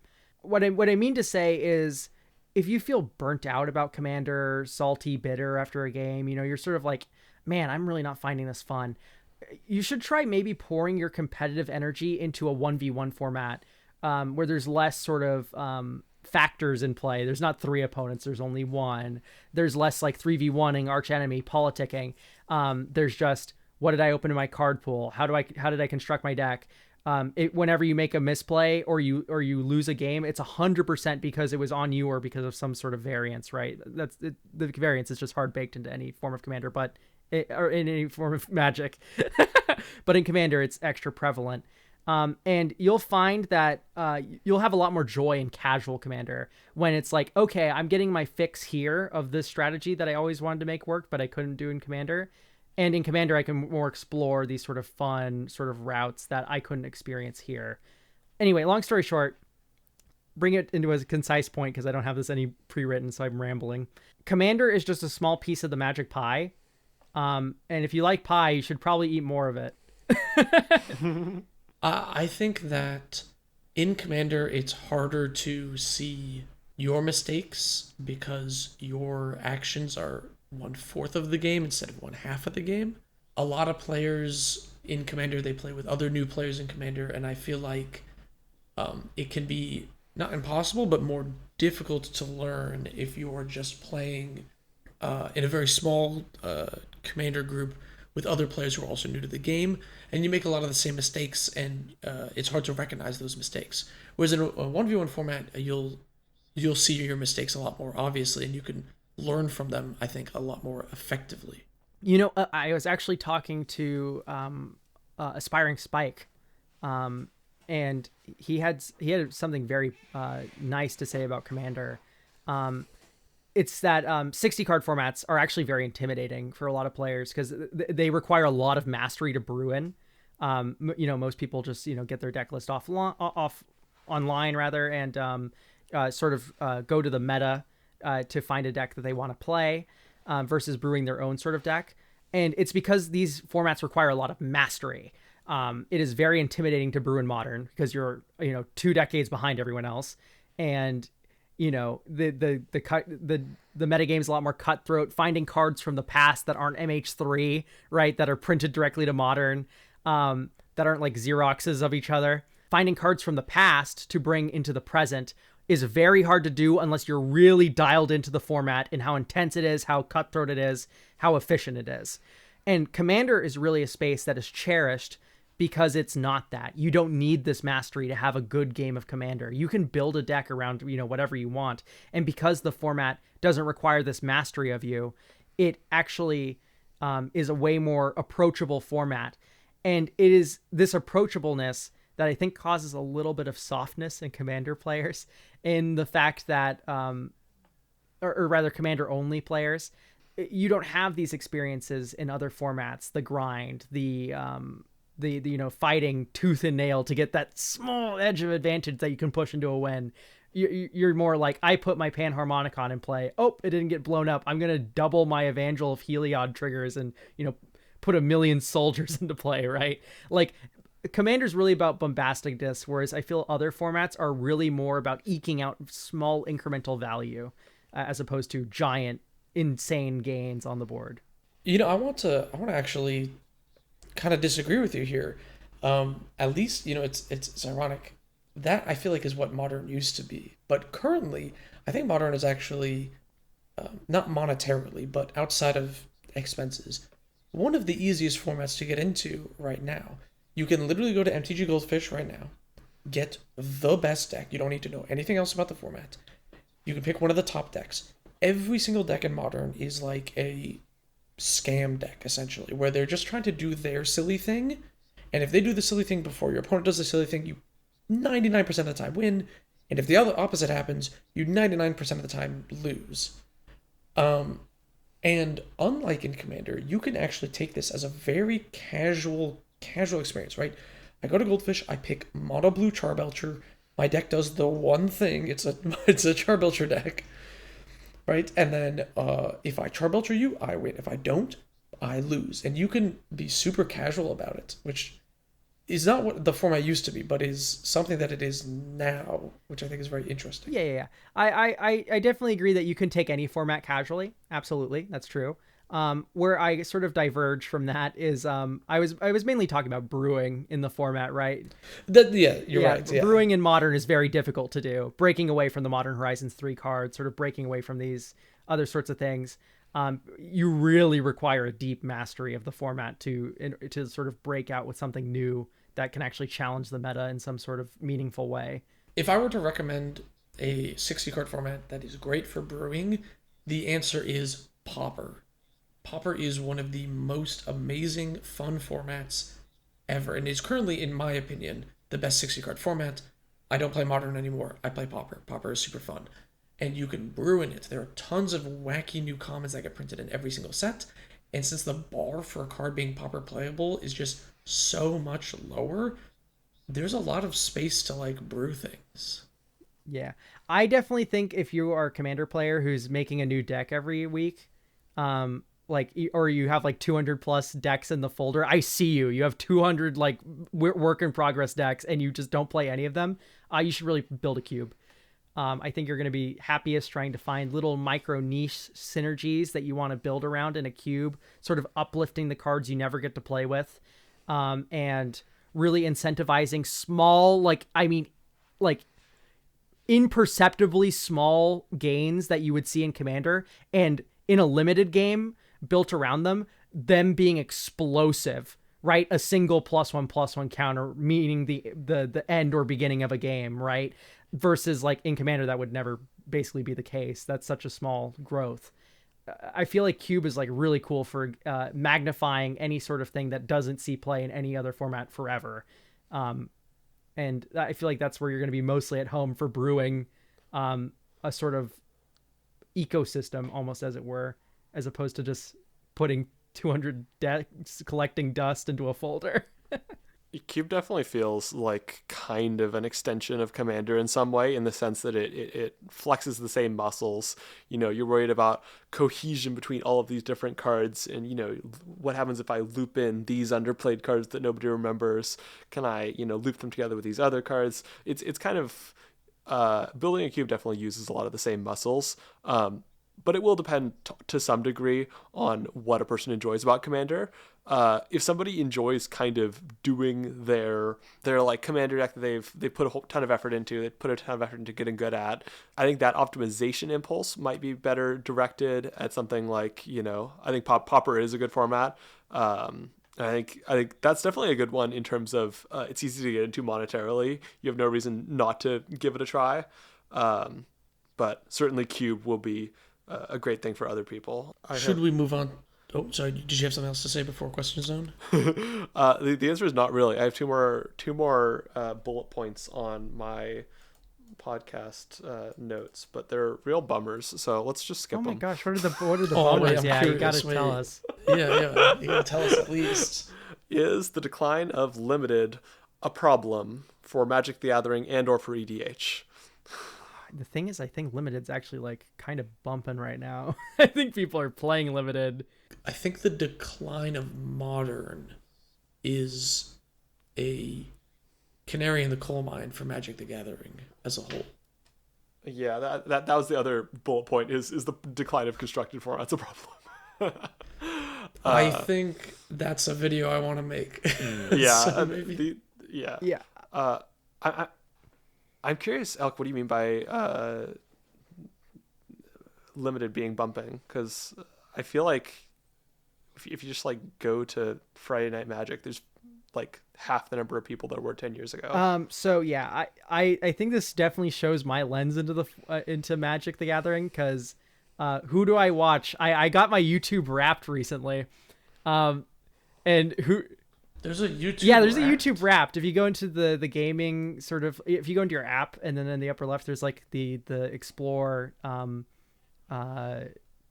What I mean to say is, if you feel burnt out about Commander, salty, bitter after a game, you're sort of like, man, I'm really not finding this fun. You should try maybe pouring your competitive energy into a 1v1 format, where there's less sort of factors in play. There's not 3 opponents. There's only 1. There's less like 3v1ing, arch enemy, politicking. There's just, what did I open in my card pool? How did I construct my deck? Whenever you make a misplay or you lose a game, it's 100% because it was on you or because of some sort of variance, right? The variance is just hard baked into any form of Commander, or in any form of Magic. But in Commander, it's extra prevalent. And you'll find that you'll have a lot more joy in casual Commander when it's like, okay, I'm getting my fix here of this strategy that I always wanted to make work, but I couldn't do in Commander. And in Commander, I can more explore these sort of fun sort of routes that I couldn't experience here. Anyway, long story short, bring it into a concise point because I don't have this any pre-written, so I'm rambling. Commander is just a small piece of the Magic pie. And if you like pie, you should probably eat more of it. I think that in Commander, it's harder to see your mistakes because your actions are 1/4 of the game instead of 1/2 of the game. A lot of players in Commander, they play with other new players in Commander, and I feel like it can be not impossible, but more difficult to learn if you're just playing in a very small Commander group with other players who are also new to the game, and you make a lot of the same mistakes, and it's hard to recognize those mistakes. Whereas in a 1v1 format, you'll see your mistakes a lot more obviously, and you can learn from them, I think, a lot more effectively. I was actually talking to Aspiring Spike, and he had something very nice to say about Commander. It's that 60 card formats are actually very intimidating for a lot of players because they require a lot of mastery to brew in. Most people just get their deck list off online rather, and sort of go to the meta to find a deck that they want to play, versus brewing their own sort of deck. And it's because these formats require a lot of mastery. It is very intimidating to brew in Modern because you're 2 decades behind everyone else, and the meta game is a lot more cutthroat. Finding cards from the past that aren't MH3, right, that are printed directly to Modern, that aren't like Xeroxes of each other. Finding cards from the past to bring into the present is very hard to do unless you're really dialed into the format and how intense it is, how cutthroat it is, how efficient it is. And Commander is really a space that is cherished because it's not that. You don't need this mastery to have a good game of Commander. You can build a deck around, whatever you want. And because the format doesn't require this mastery of you, it actually is a way more approachable format. And it is this approachableness that I think causes a little bit of softness in Commander players, in the fact that, or rather Commander-only players, you don't have these experiences in other formats, the grind, the the fighting tooth and nail to get that small edge of advantage that you can push into a win. You're more like, I put my Panharmonicon in play. Oh, it didn't get blown up. I'm gonna double my Evangel of Heliod triggers and put a million soldiers into play, right? Like, Commander's really about bombasticness, whereas I feel other formats are really more about eking out small incremental value, as opposed to giant, insane gains on the board. I want to actually kind of disagree with you here. At least it's ironic. That I feel like is what Modern used to be, but currently I think Modern is actually not monetarily, but outside of expenses, one of the easiest formats to get into right now. You can literally go to MTG Goldfish right now, get the best deck. You don't need to know anything else about the format. You can pick one of the top decks. Every single deck in Modern is like a scam deck, essentially, where they're just trying to do their silly thing. And if they do the silly thing before your opponent does the silly thing, you 99% of the time win. And if the other opposite happens, you 99% of the time lose. And unlike in Commander, you can actually take this as a very casual experience, right? I go to Goldfish, I pick Mono Blue Charbelcher. My deck does the one thing. It's a Charbelcher deck, right? And then if I Charbelcher you, I win. If I don't, I lose. And you can be super casual about it, which is not what the format used to be, but is something that it is now, which I think is very interesting. Yeah. I definitely agree that you can take any format casually. Absolutely, that's true. Where I sort of diverge from that is I was mainly talking about brewing in the format, right? You're right. Yeah. Brewing in Modern is very difficult to do. Breaking away from the Modern Horizons 3 cards, sort of breaking away from these other sorts of things. You really require a deep mastery of the format to sort of break out with something new that can actually challenge the meta in some sort of meaningful way. If I were to recommend a 60 card format that is great for brewing, the answer is Pauper. Pauper is one of the most amazing, fun formats ever, and is currently, in my opinion, the best 60 card format. I don't play Modern anymore. I play Pauper. Pauper is super fun. And you can brew in it. There are tons of wacky new commons that get printed in every single set. And since the bar for a card being Pauper playable is just so much lower, there's a lot of space to like brew things. Yeah. I definitely think if you are a Commander player who's making a new deck every week, or you have like 200 plus decks in the folder, I see you have 200 like work in progress decks and you just don't play any of them. You should really build a cube. I think you're going to be happiest trying to find little micro niche synergies that you want to build around in a cube, sort of uplifting the cards you never get to play with, and really incentivizing small, like imperceptibly small gains that you would see in Commander, and in a limited game built around them being explosive, right? A single +1/+1 counter, meaning the end or beginning of a game, right? Versus like in Commander, that would never basically be the case. That's such a small growth. I feel like Cube is like really cool for magnifying any sort of thing that doesn't see play in any other format forever. And I feel like that's where you're going to be mostly at home for brewing a sort of ecosystem, almost as it were, as opposed to just putting 200 decks collecting dust into a folder. Cube definitely feels like kind of an extension of Commander in some way, in the sense that it flexes the same muscles. You're worried about cohesion between all of these different cards, and what happens if I loop in these underplayed cards that nobody remembers? Can I loop them together with these other cards? It's kind of building a cube definitely uses a lot of the same muscles. But it will depend to some degree on what a person enjoys about Commander. If somebody enjoys kind of doing their like Commander deck that they've put a whole ton of effort into, they put a ton of effort into getting good at, I think that optimization impulse might be better directed at something like, I think Pauper is a good format. I think that's definitely a good one in terms of it's easy to get into monetarily. You have no reason not to give it a try. But certainly Cube will be a great thing for other people. Should we move on? Oh, sorry. Did you have something else to say before question zone? The answer is not really. I have two more bullet points on my podcast notes, but they're real bummers. So let's just skip them. Oh my gosh, what are the bummers? Wait, yeah, curious. you got to tell us. Yeah, you gotta tell us at least. Is the decline of limited a problem for Magic the Gathering and or for EDH? The thing is, I think limited's actually like kind of bumping right now. I think people are playing limited. I think the decline of modern is a canary in the coal mine for Magic the Gathering as a whole. Yeah, that was the other bullet point is the decline of constructed formats a problem. I think that's a video I want to make. Yeah, So maybe. Yeah. I'm curious, Elk, what do you mean by limited being bumping? Because I feel like if you just like go to Friday Night Magic, there's like half the number of people there were 10 years ago. So yeah, I think this definitely shows my lens into the into Magic the Gathering, because who do I watch? I got my YouTube Wrapped recently, and who. There's a YouTube. Yeah, there's Wrapped. a YouTube Wrapped. If you go into the gaming sort of, if you go into your app, and then in the upper left, there's like the explore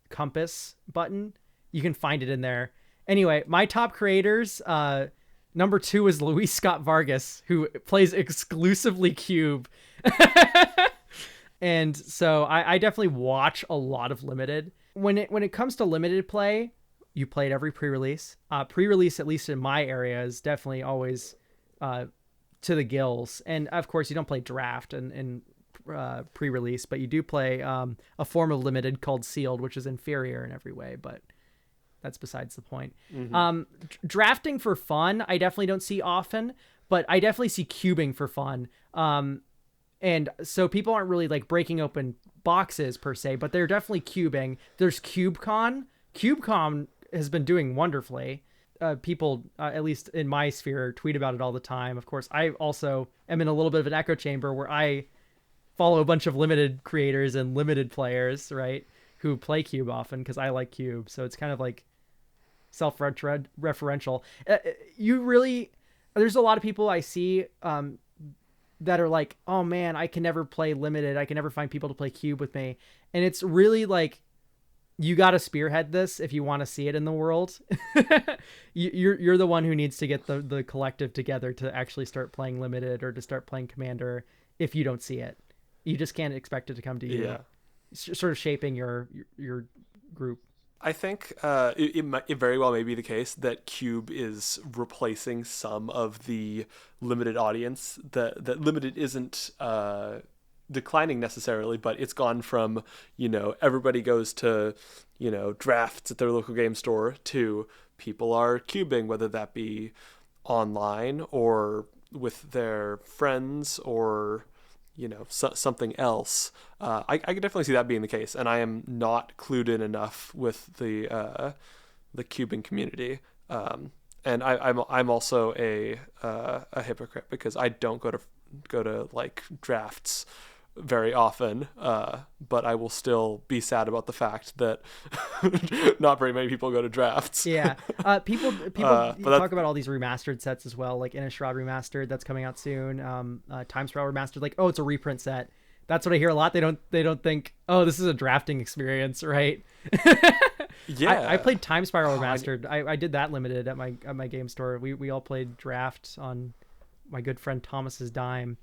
compass button. You can find it in there. Anyway, my top creators. Number 2 is Luis Scott Vargas, who plays exclusively Cube. And so I definitely watch a lot of limited. When it comes to limited play, you play it every pre-release. Pre-release, at least in my area, is definitely always to the gills. And of course, you don't play draft and pre-release, but you do play a form of limited called sealed, which is inferior in every way, but that's besides the point. Mm-hmm. Drafting for fun, I definitely don't see often, but I definitely see cubing for fun. And so people aren't really like breaking open boxes per se, but they're definitely cubing. There's CubeCon. CubeCon has been doing wonderfully. People, at least in my sphere, tweet about it all the time. Of course, I also am in a little bit of an echo chamber where I follow a bunch of limited creators and limited players, right, who play Cube often because I like Cube. So it's kind of like self-referential. There's a lot of people I see that are like, oh man, I can never play limited. I can never find people to play Cube with me. And it's really like, you got to spearhead this if you want to see it in the world. You're the one who needs to get the collective together to actually start playing limited or to start playing Commander. If you don't see it, you just can't expect it to come to you. Yeah. It's sort of shaping your group. I think it very well may be the case that Cube is replacing some of the limited audience. That limited isn't declining necessarily, but it's gone from, everybody goes to, drafts at their local game store to people are cubing, whether that be online or with their friends or something else. I can definitely see that being the case, and I am not clued in enough with the cubing community. And I'm also a hypocrite because I don't go to like drafts very often, but I will still be sad about the fact that not very many people go to drafts. Yeah, people talk about all these remastered sets as well, like Innistrad Remastered that's coming out soon. Time Spiral Remastered, like, oh, it's a reprint set. That's what I hear a lot. They don't think, oh, this is a drafting experience, right? Yeah, I played Time Spiral Remastered. I did that limited at my game store. We all played draft on my good friend Thomas's dime.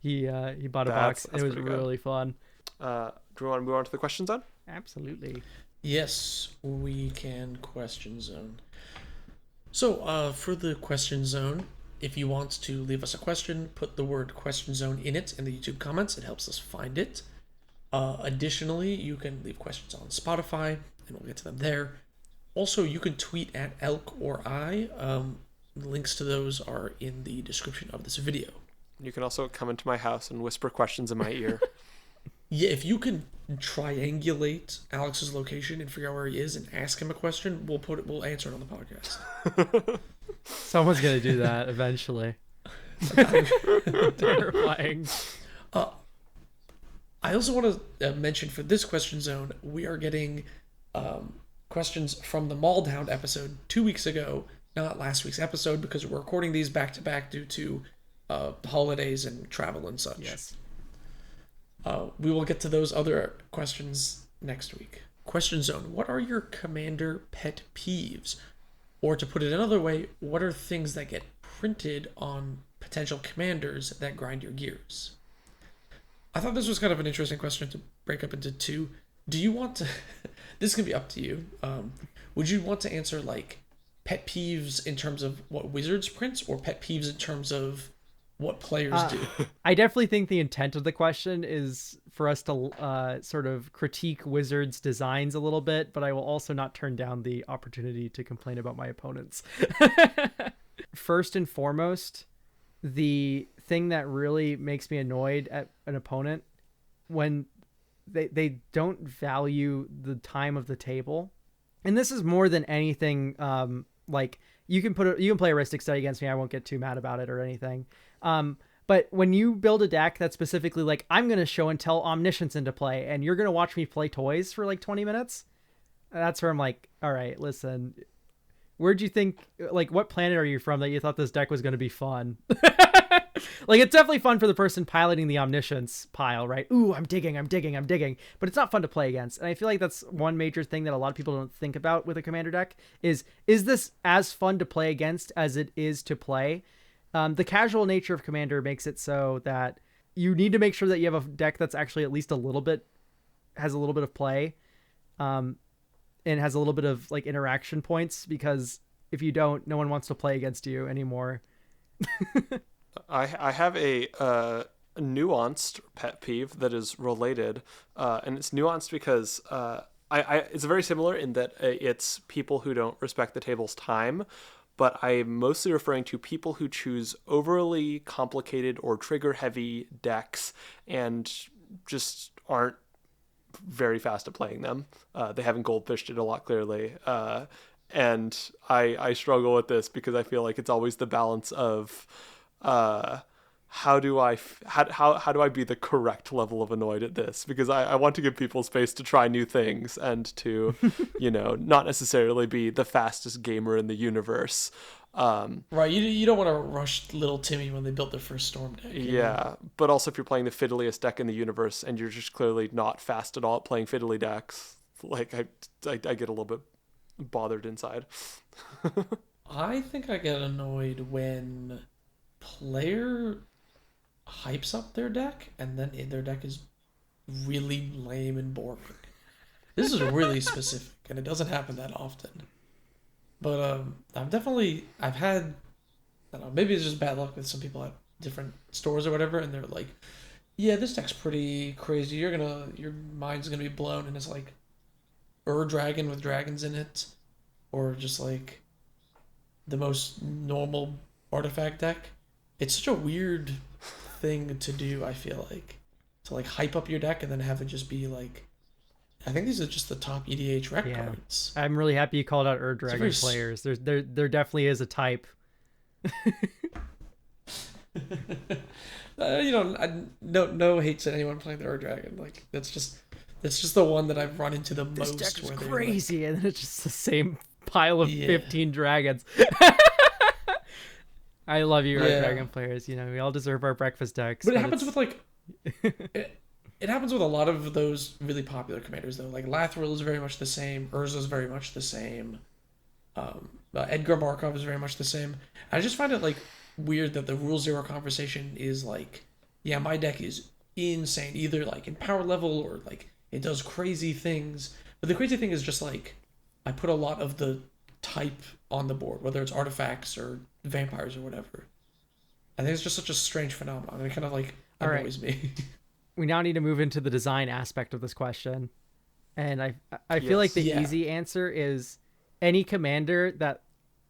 He bought a box. It was really fun. Do we want to move on to the question zone? Absolutely. Yes, we can. Question zone. So for the question zone, if you want to leave us a question, put the word question zone in it in the YouTube comments. It helps us find it. Additionally, you can leave questions on Spotify, and we'll get to them there. Also, you can tweet at Elk or I. Links to those are in the description of this video. You can also come into my house and whisper questions in my ear. Yeah, if you can triangulate Alex's location and figure out where he is and ask him a question, we'll answer it on the podcast. Someone's gonna do that eventually. Terrifying. I also want to mention for this question zone, we are getting questions from the Mauled episode 2 weeks ago, not last week's episode, because we're recording these back to back due to holidays and travel and such. Yes. We will get to those other questions next week. Question zone: what are your Commander pet peeves? Or to put it another way, what are things that get printed on potential commanders that grind your gears? I thought this was kind of an interesting question to break up into two. Do you want to? This can be up to you. Would you want to answer like pet peeves in terms of what Wizards prints, or pet peeves in terms of what players do? I definitely think the intent of the question is for us to sort of critique Wizards' designs a little bit, but I will also not turn down the opportunity to complain about my opponents. First and foremost, the thing that really makes me annoyed at an opponent when they don't value the time of the table. And this is more than anything, like you can play a Ristic Study against me. I won't get too mad about it or anything. But when you build a deck that's specifically like, I'm going to show and tell Omniscience into play, and you're going to watch me play toys for like 20 minutes, that's where I'm like, all right, listen, where'd you think, like, what planet are you from that you thought this deck was going to be fun? Like, it's definitely fun for the person piloting the Omniscience pile, right? Ooh, I'm digging. But it's not fun to play against. And I feel like that's one major thing that a lot of people don't think about with a commander deck is this as fun to play against as it is to play? The casual nature of commander makes it so that you need to make sure that you have a deck that's actually at least has a little bit of play, and has a little bit of like interaction points, because if you don't, no one wants to play against you anymore. I have a nuanced pet peeve that is related, and it's nuanced because it's very similar in that it's people who don't respect the table's time, but I'm mostly referring to people who choose overly complicated or trigger-heavy decks and just aren't very fast at playing them. They haven't goldfished it a lot, clearly. And I struggle with this because I feel like it's always the balance of how do I be the correct level of annoyed at this? Because I want to give people space to try new things and to, not necessarily be the fastest gamer in the universe. Right, you don't want to rush little Timmy when they built their first Storm deck. Yeah, but also if you're playing the fiddliest deck in the universe and you're just clearly not fast at all at playing fiddly decks, like I get a little bit bothered inside. I think I get annoyed when player hypes up their deck and then their deck is really lame and boring. This is really specific and it doesn't happen that often. But I've had, I don't know, maybe it's just bad luck with some people at different stores or whatever, and they're like, yeah, this deck's pretty crazy. Your mind's gonna be blown, and it's like Dragon with dragons in it, or just like the most normal artifact deck. It's such a weird thing to do, I feel like. To like hype up your deck and then have it just be like, I think these are just the top EDH rec cards. I'm really happy you called out Dragon players. There definitely is a type. No hates at anyone playing the Dragon. Like that's just the one that I've run into the most. This deck is crazy, and then it's just the same pile of 15 dragons. I love you, Dragon players. We all deserve our breakfast decks. But it happens with like. It happens with a lot of those really popular commanders, though. Like Lathril is very much the same. Urza's very much the same. Edgar Markov is very much the same. I just find it like weird that the Rule Zero conversation is like, yeah, my deck is insane, either like in power level or like it does crazy things. But the crazy thing is just like I put a lot of the type on the board, whether it's artifacts or vampires or whatever. I think it's just such a strange phenomenon. It kind of like annoys me. We now need to move into the design aspect of this question. And I feel like the easy answer is any commander that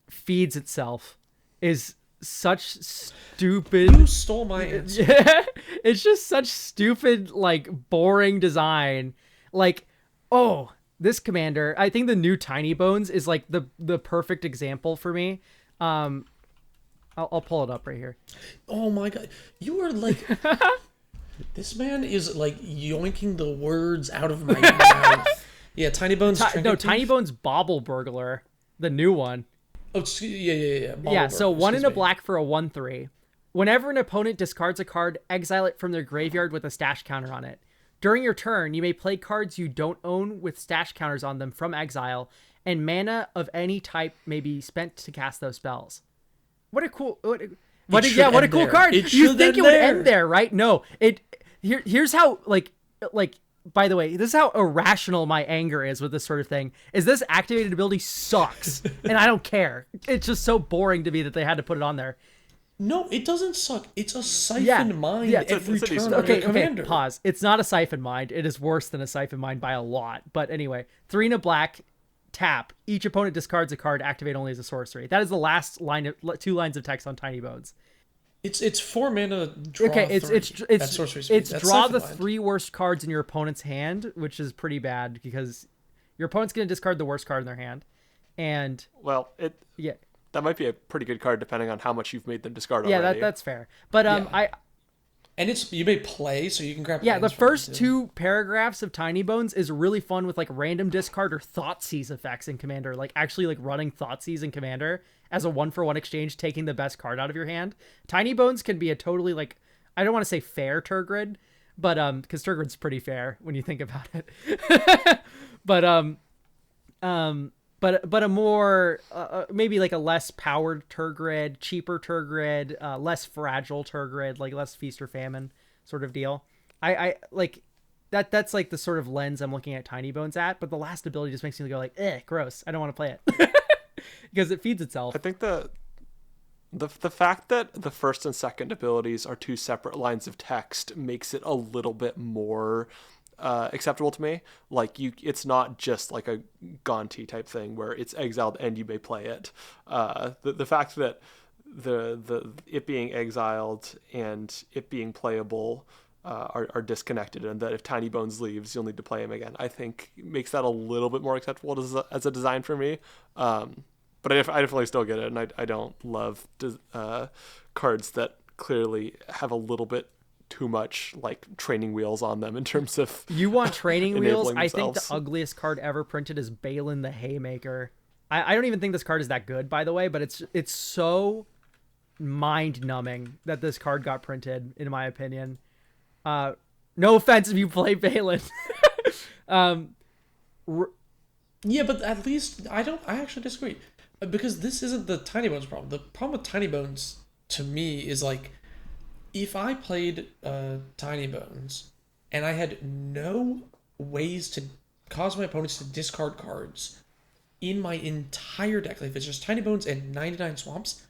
feeds itself is such stupid. You stole my answer. Yeah, it's just such stupid, like, boring design. Like, oh, this commander, I think the new Tiny Bones is like the perfect example for me. I'll pull it up right here. Oh my god. You are like... This man is like yoinking the words out of my mouth. Yeah, Tiny Bones. Tiny Bones Bauble Burglar, the new one. Oh, yeah. Yeah, so 1 in a black for a 1/3. Whenever an opponent discards a card, exile it from their graveyard with a stash counter on it. During your turn, you may play cards you don't own with stash counters on them from exile. and mana of any type may be spent to cast those spells. What a cool what a cool card. You think it would end there, right? No. Here's how like by the way, this is how irrational my anger is with this sort of thing. Is this activated ability sucks and I don't care. It's just so boring to me that they had to put it on there. No, it doesn't suck. It's a siphon mind every turn. Okay, pause. It's not a siphon mind. It is worse than a siphon mind by a lot. But anyway, 3 and a black, tap. Each opponent discards a card, activate only as a sorcery. That is the last line of 2 lines of text on Tiny Bones. It's 4 mana. Draw it's draw the 3 worst cards in your opponent's hand, which is pretty bad because your opponent's going to discard the worst card in their hand, and that might be a pretty good card depending on how much you've made them discard already. Yeah, that's fair. But and you may play, so you can grab. Yeah, the first 2 paragraphs of Tiny Bones is really fun with like random discard or Thoughtseize effects in Commander, like actually like running Thoughtseize in Commander as a 1-for-1 exchange, taking the best card out of your hand. Tiny Bones can be a totally like, I don't want to say fair Turgrid, but because Turgrid's pretty fair when you think about it. But a more maybe like a less powered Turgrid, cheaper Turgrid, less fragile Turgrid, like less feast or famine sort of deal. I like that's like the sort of lens I'm looking at Tiny Bones at. But the last ability just makes me go like, gross. I don't want to play it because it feeds itself. I think the fact that the first and second abilities are 2 separate lines of text makes it a little bit more acceptable to me. Like it's not just like a Gonti type thing where it's exiled and you may play it. The fact that the it being exiled and it being playable are disconnected, and that if Tiny Bones leaves, you'll need to play him again, I think makes that a little bit more acceptable as a design for me. But I definitely still get it, and I don't love cards that clearly have a little bit too much like training wheels on them in terms of you want training wheels. Themselves. I think the ugliest card ever printed is Balin the Haymaker. I don't even think this card is that good, by the way, but it's so mind numbing that this card got printed, in my opinion. No offense if you play Balin. Yeah, but at least I actually disagree, because this isn't the Tiny Bones problem. The problem with Tiny Bones to me is like, if I played Tiny Bones and I had no ways to cause my opponents to discard cards in my entire deck, like if it's just Tiny Bones and 99 Swamps,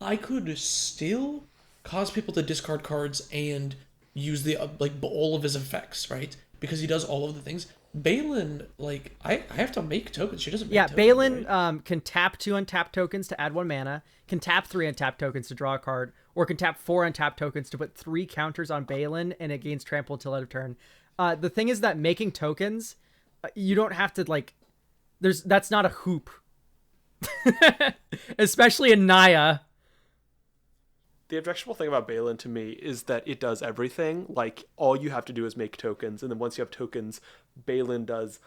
I could still cause people to discard cards and use the all of his effects, right? Because he does all of the things. Balin, like, I have to make tokens. She doesn't make tokens. Balin right? Can tap 2 untapped tokens to add 1 mana, can tap 3 untapped tokens to draw a card, or can tap 4 untapped tokens to put 3 counters on Balin, and it gains trample until end of turn. The thing is that making tokens, you don't have to, like, that's not a hoop. Especially in Naya. The objectionable thing about Balin to me is that it does everything. Like, all you have to do is make tokens, and then once you have tokens, Balin does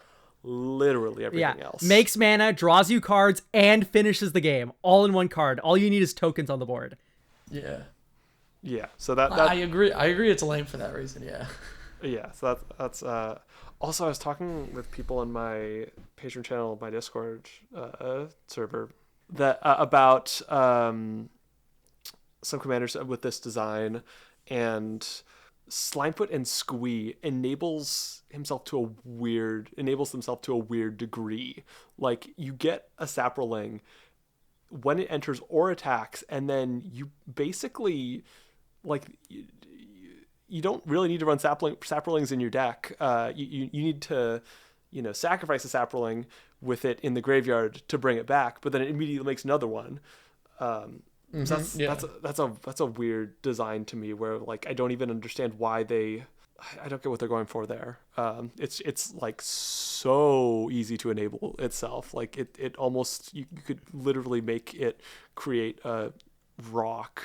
literally everything else. Makes mana, draws you cards, and finishes the game. All in one card. All you need is tokens on the board. Yeah. Yeah, so that I agree. I agree it's lame for that reason, yeah. Yeah, so that's also, I was talking with people on my Patreon channel, my Discord server, that about some commanders with this design, and Slimefoot and Squee enables themselves to a weird degree. Like, you get a Saproling when it enters or attacks, and then you basically, like, you don't really need to run Saprolings in your deck. You need to, sacrifice a Saproling with it in the graveyard to bring it back, but then it immediately makes another one. So that's a weird design to me, where like I don't even understand why I don't get what they're going for there. It's like so easy to enable itself. Like it almost, you could literally make it create a rock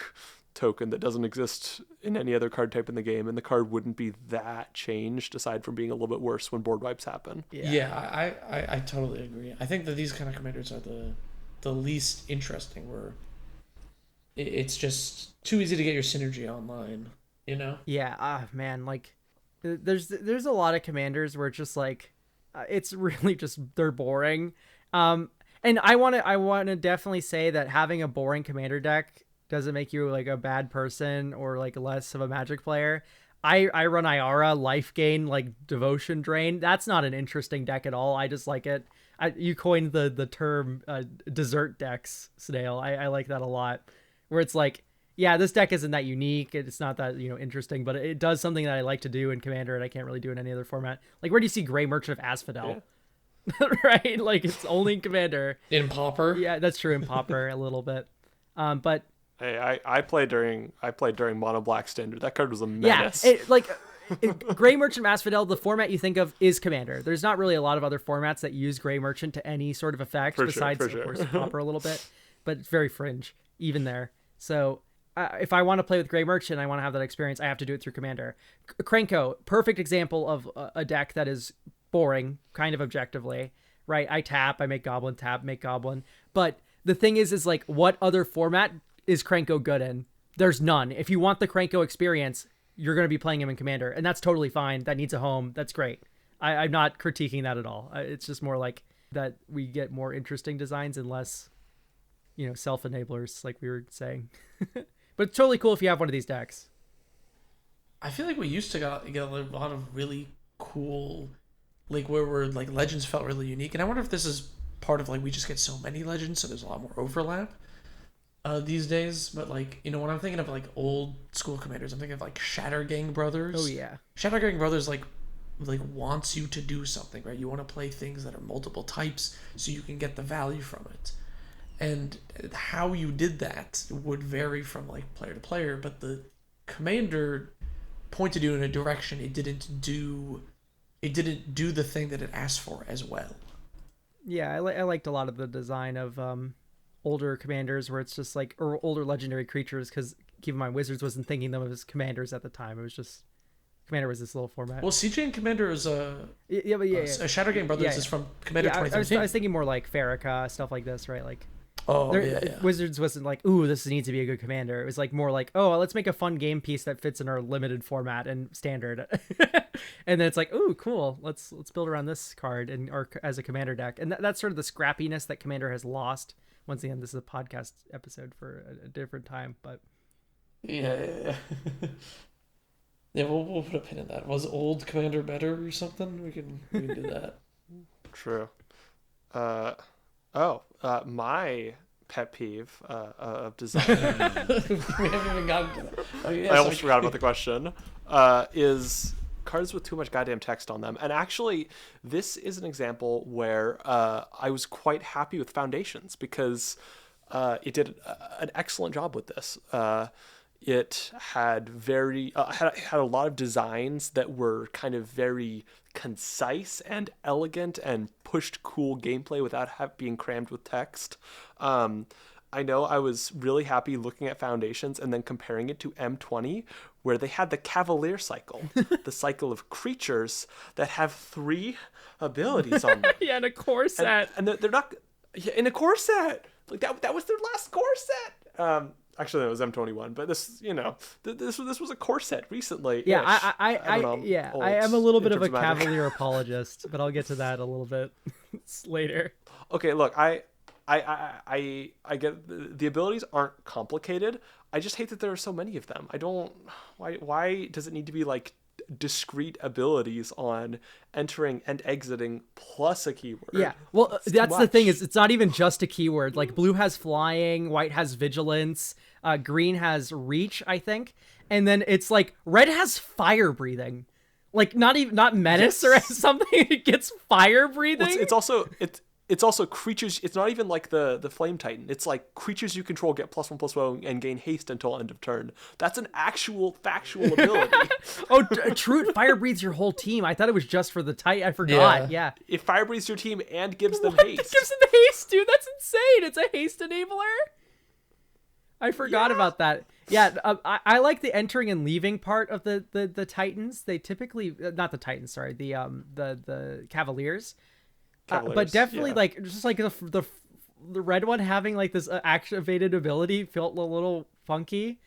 token that doesn't exist in any other card type in the game, and the card wouldn't be that changed, aside from being a little bit worse when board wipes happen. Yeah, I totally agree. I think that these kind of commanders are the least interesting, where it's just too easy to get your synergy online, Yeah, man, like there's a lot of commanders where it's just like it's really just, they're boring. And I want to definitely say that having a boring commander deck doesn't make you like a bad person or like less of a Magic player. I run Iara, life gain, like devotion drain. That's not an interesting deck at all. I just like it. You coined the term dessert decks, Snail. I like that a lot. Where it's like, yeah, this deck isn't that unique. It's not that, interesting, but it does something that I like to do in Commander and I can't really do in any other format. Like, where do you see Grey Merchant of Asphodel? Yeah. Right? Like, it's only in Commander. In Pauper? Yeah, that's true, in Pauper a little bit. But Hey, I played during Mono Black Standard. That card was a menace. Yeah, Grey Merchant of Asphodel, the format you think of is Commander. There's not really a lot of other formats that use Grey Merchant to any sort of effect, besides, of course, Pauper a little bit. But it's very fringe, even there. So if I want to play with Grey Merchant, I want to have that experience, I have to do it through Commander. Krenko, perfect example of a deck that is boring, kind of objectively, right? I tap, I make Goblin, tap, make Goblin. But the thing is like, what other format is Krenko good in? There's none. If you want the Krenko experience, you're going to be playing him in Commander, and that's totally fine. That needs a home. That's great. I'm not critiquing that at all. It's just more like that we get more interesting designs and less, self-enablers, like we were saying. But it's totally cool if you have one of these decks. I feel like we used to get a lot of really cool, like where like legends felt really unique, and I wonder if this is part of like we just get so many legends, so there's a lot more overlap these days. But like, when I'm thinking of like old school commanders, I'm thinking of like Shattergang Brothers. Oh yeah, Shattergang Brothers like wants you to do something, right? You want to play things that are multiple types so you can get the value from it. And how you did that would vary from like player to player, but the commander pointed you in a direction. It didn't do the thing that it asked for as well. Yeah, I liked a lot of the design of older commanders where it's just like, or older legendary creatures, because keep in mind Wizards wasn't thinking them as commanders at the time. It was just Commander was this little format. Well, CJ and Commander is Shattergang Brothers is from Commander 2013. I was thinking more like Farrakha, stuff like this, right? Like, yeah. Wizards wasn't like, ooh, this needs to be a good commander. It was like more like, oh, let's make a fun game piece that fits in our limited format and standard. And then it's like, ooh, cool. Let's build around this card or as a commander deck. And that's sort of the scrappiness that Commander has lost. Once again, this is a podcast episode for a different time, but yeah. Yeah, we'll put a pin in that. Was old Commander better or something? We can do that. True. My pet peeve of design. We haven't even gotten to that. Oh, yeah, I almost forgot about the question. Is cards with too much goddamn text on them. And actually, this is an example where I was quite happy with Foundations because it did an excellent job with this. It had had a lot of designs that were kind of very concise and elegant and pushed cool gameplay without being crammed with text. I know I was really happy looking at Foundations and then comparing it to M20, where they had the Cavalier cycle, the cycle of creatures that have 3 abilities on them. Yeah, in a core set. And they're not in a core set. Like that was their last core set. Actually, that was M21, but this, this was a core set recently. Yeah, I am a little bit of a Cavalier apologist, but I'll get to that a little bit later. Okay, look, I get the abilities aren't complicated. I just hate that there are so many of them. I don't. Why does it need to be like discrete abilities on entering and exiting plus a keyword? Yeah, well, that's the thing, is it's not even just a keyword. Like blue has flying, white has vigilance, green has reach, I think, and then it's like red has fire breathing. Like not menace or something. It gets fire breathing. Well, it's also creatures. It's not even like the Flame Titan. It's like creatures you control get +1/+1 and gain haste until end of turn. That's an actual factual ability. Oh, true. It fire breathes your whole team. I thought it was just for the Titan. I forgot. Yeah. It fire breathes your team and gives them haste. It gives them the haste, dude. That's insane. It's a haste enabler. I forgot about that. Yeah, I like the entering and leaving part of the Titans. They typically not the Titans. Sorry, the Cavaliers. But definitely, like, just like the red one having like this activated ability felt a little funky.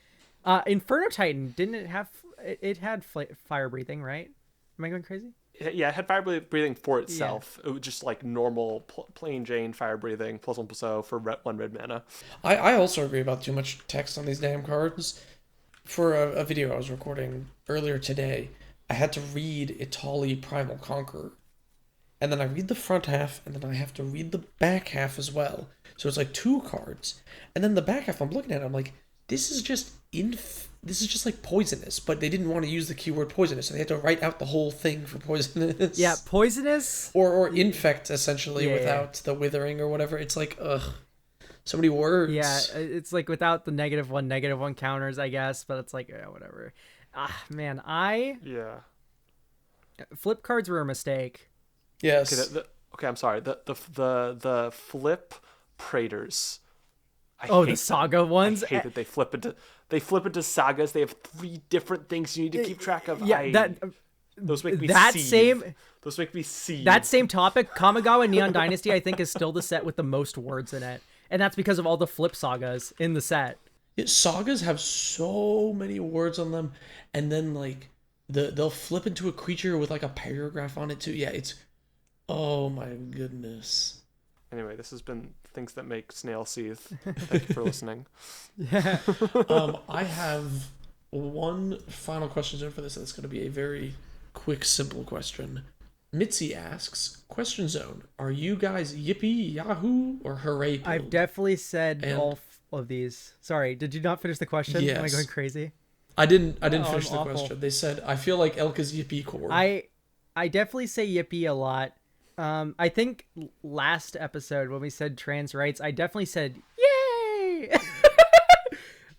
Inferno Titan, didn't it have? It had fire breathing, right? Am I going crazy? Yeah, it had fire breathing for itself. It was just like normal, plain Jane fire breathing, plus 1+0 for 1 red mana. I also agree about too much text on these damn cards. For a video I was recording earlier today, I had to read Itali Primal Conqueror. And then I read the front half, and then I have to read the back half as well. So it's like 2 cards. And then the back half, I'm looking at it, I'm like, this is just like poisonous, but they didn't want to use the keyword poisonous, so they had to write out the whole thing for poisonous. Yeah, poisonous or infect essentially without the withering or whatever. It's like so many words. Yeah, it's like without the -1 counters, I guess, but it's like whatever. Man, Yeah. flip cards were a mistake. Yes. Okay, I'm sorry. The flip Praetors. The saga ones. I hate that they flip into sagas. They have 3 different things you need to keep track of. Yeah, those make me that seethe. same Those make me seethe. that same topic. Kamigawa Neon Dynasty, I think, is still the set with the most words in it, and that's because of all the flip sagas in the set. Sagas have so many words on them, and then like they'll flip into a creature with like a paragraph on it too. Yeah, it's oh my goodness. Anyway, this has been things that make snail seethe. Thank you for listening. Yeah. I have one final question for this. It's going to be a very quick, simple question. Mitzi asks, question zone, are you guys yippee, yahoo, or hooray pilled? I've definitely said all of these. Sorry, did you not finish the question? Yes. Am I going crazy? I didn't finish the awful. question. They said, I feel like Elka's yippee core. I definitely say yippee a lot. I think last episode when we said trans rights, I definitely said yay.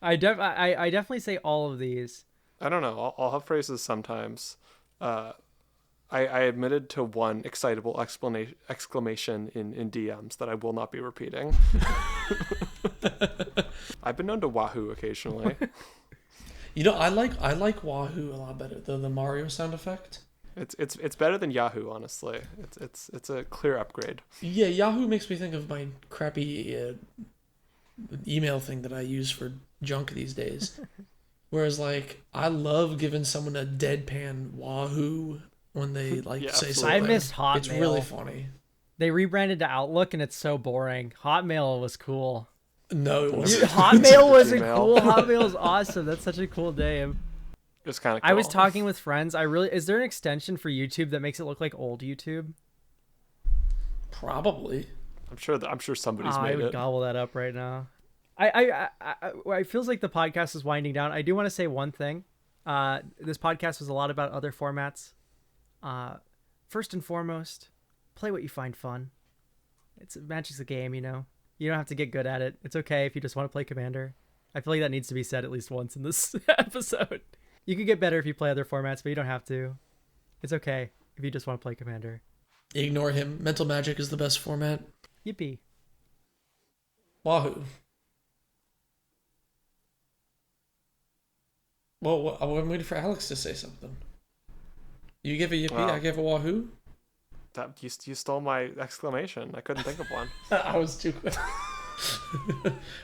I definitely say all of these. I don't know. I'll have phrases sometimes. I admitted to one excitable exclamation in DMs that I will not be repeating. I've been known to wahoo occasionally. You know, I like wahoo a lot better. The Mario sound effect. It's better than Yahoo, honestly. It's a clear upgrade. Yeah, Yahoo makes me think of my crappy email thing that I use for junk these days. Whereas, like, I love giving someone a deadpan wahoo when they say something. I missed Hotmail. It's really funny. They rebranded to Outlook, and it's so boring. Hotmail was cool. No, it wasn't. Hotmail wasn't cool. Hotmail is awesome. That's such a cool name. It's kind of cool. I was talking with friends. Is there an extension for YouTube that makes it look like old YouTube? Probably. I'm sure somebody's made I would it. gobble that up right now. It feels like the podcast is winding down. I do want to say one thing. This podcast was a lot about other formats. First and foremost, play what you find fun. Magic's a game, you know. You don't have to get good at it. It's okay if you just want to play Commander. I feel like that needs to be said at least once in this episode. You could get better if you play other formats, but you don't have to. It's okay if you just want to play Commander. Ignore him. Mental Magic is the best format. Yippee. Wahoo. Well, I'm waiting for Alex to say something. You give a yippee, Wow. I give a wahoo? You stole my exclamation. I couldn't think of one. I was too quick.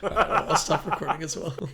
All right, I'll stop recording as well.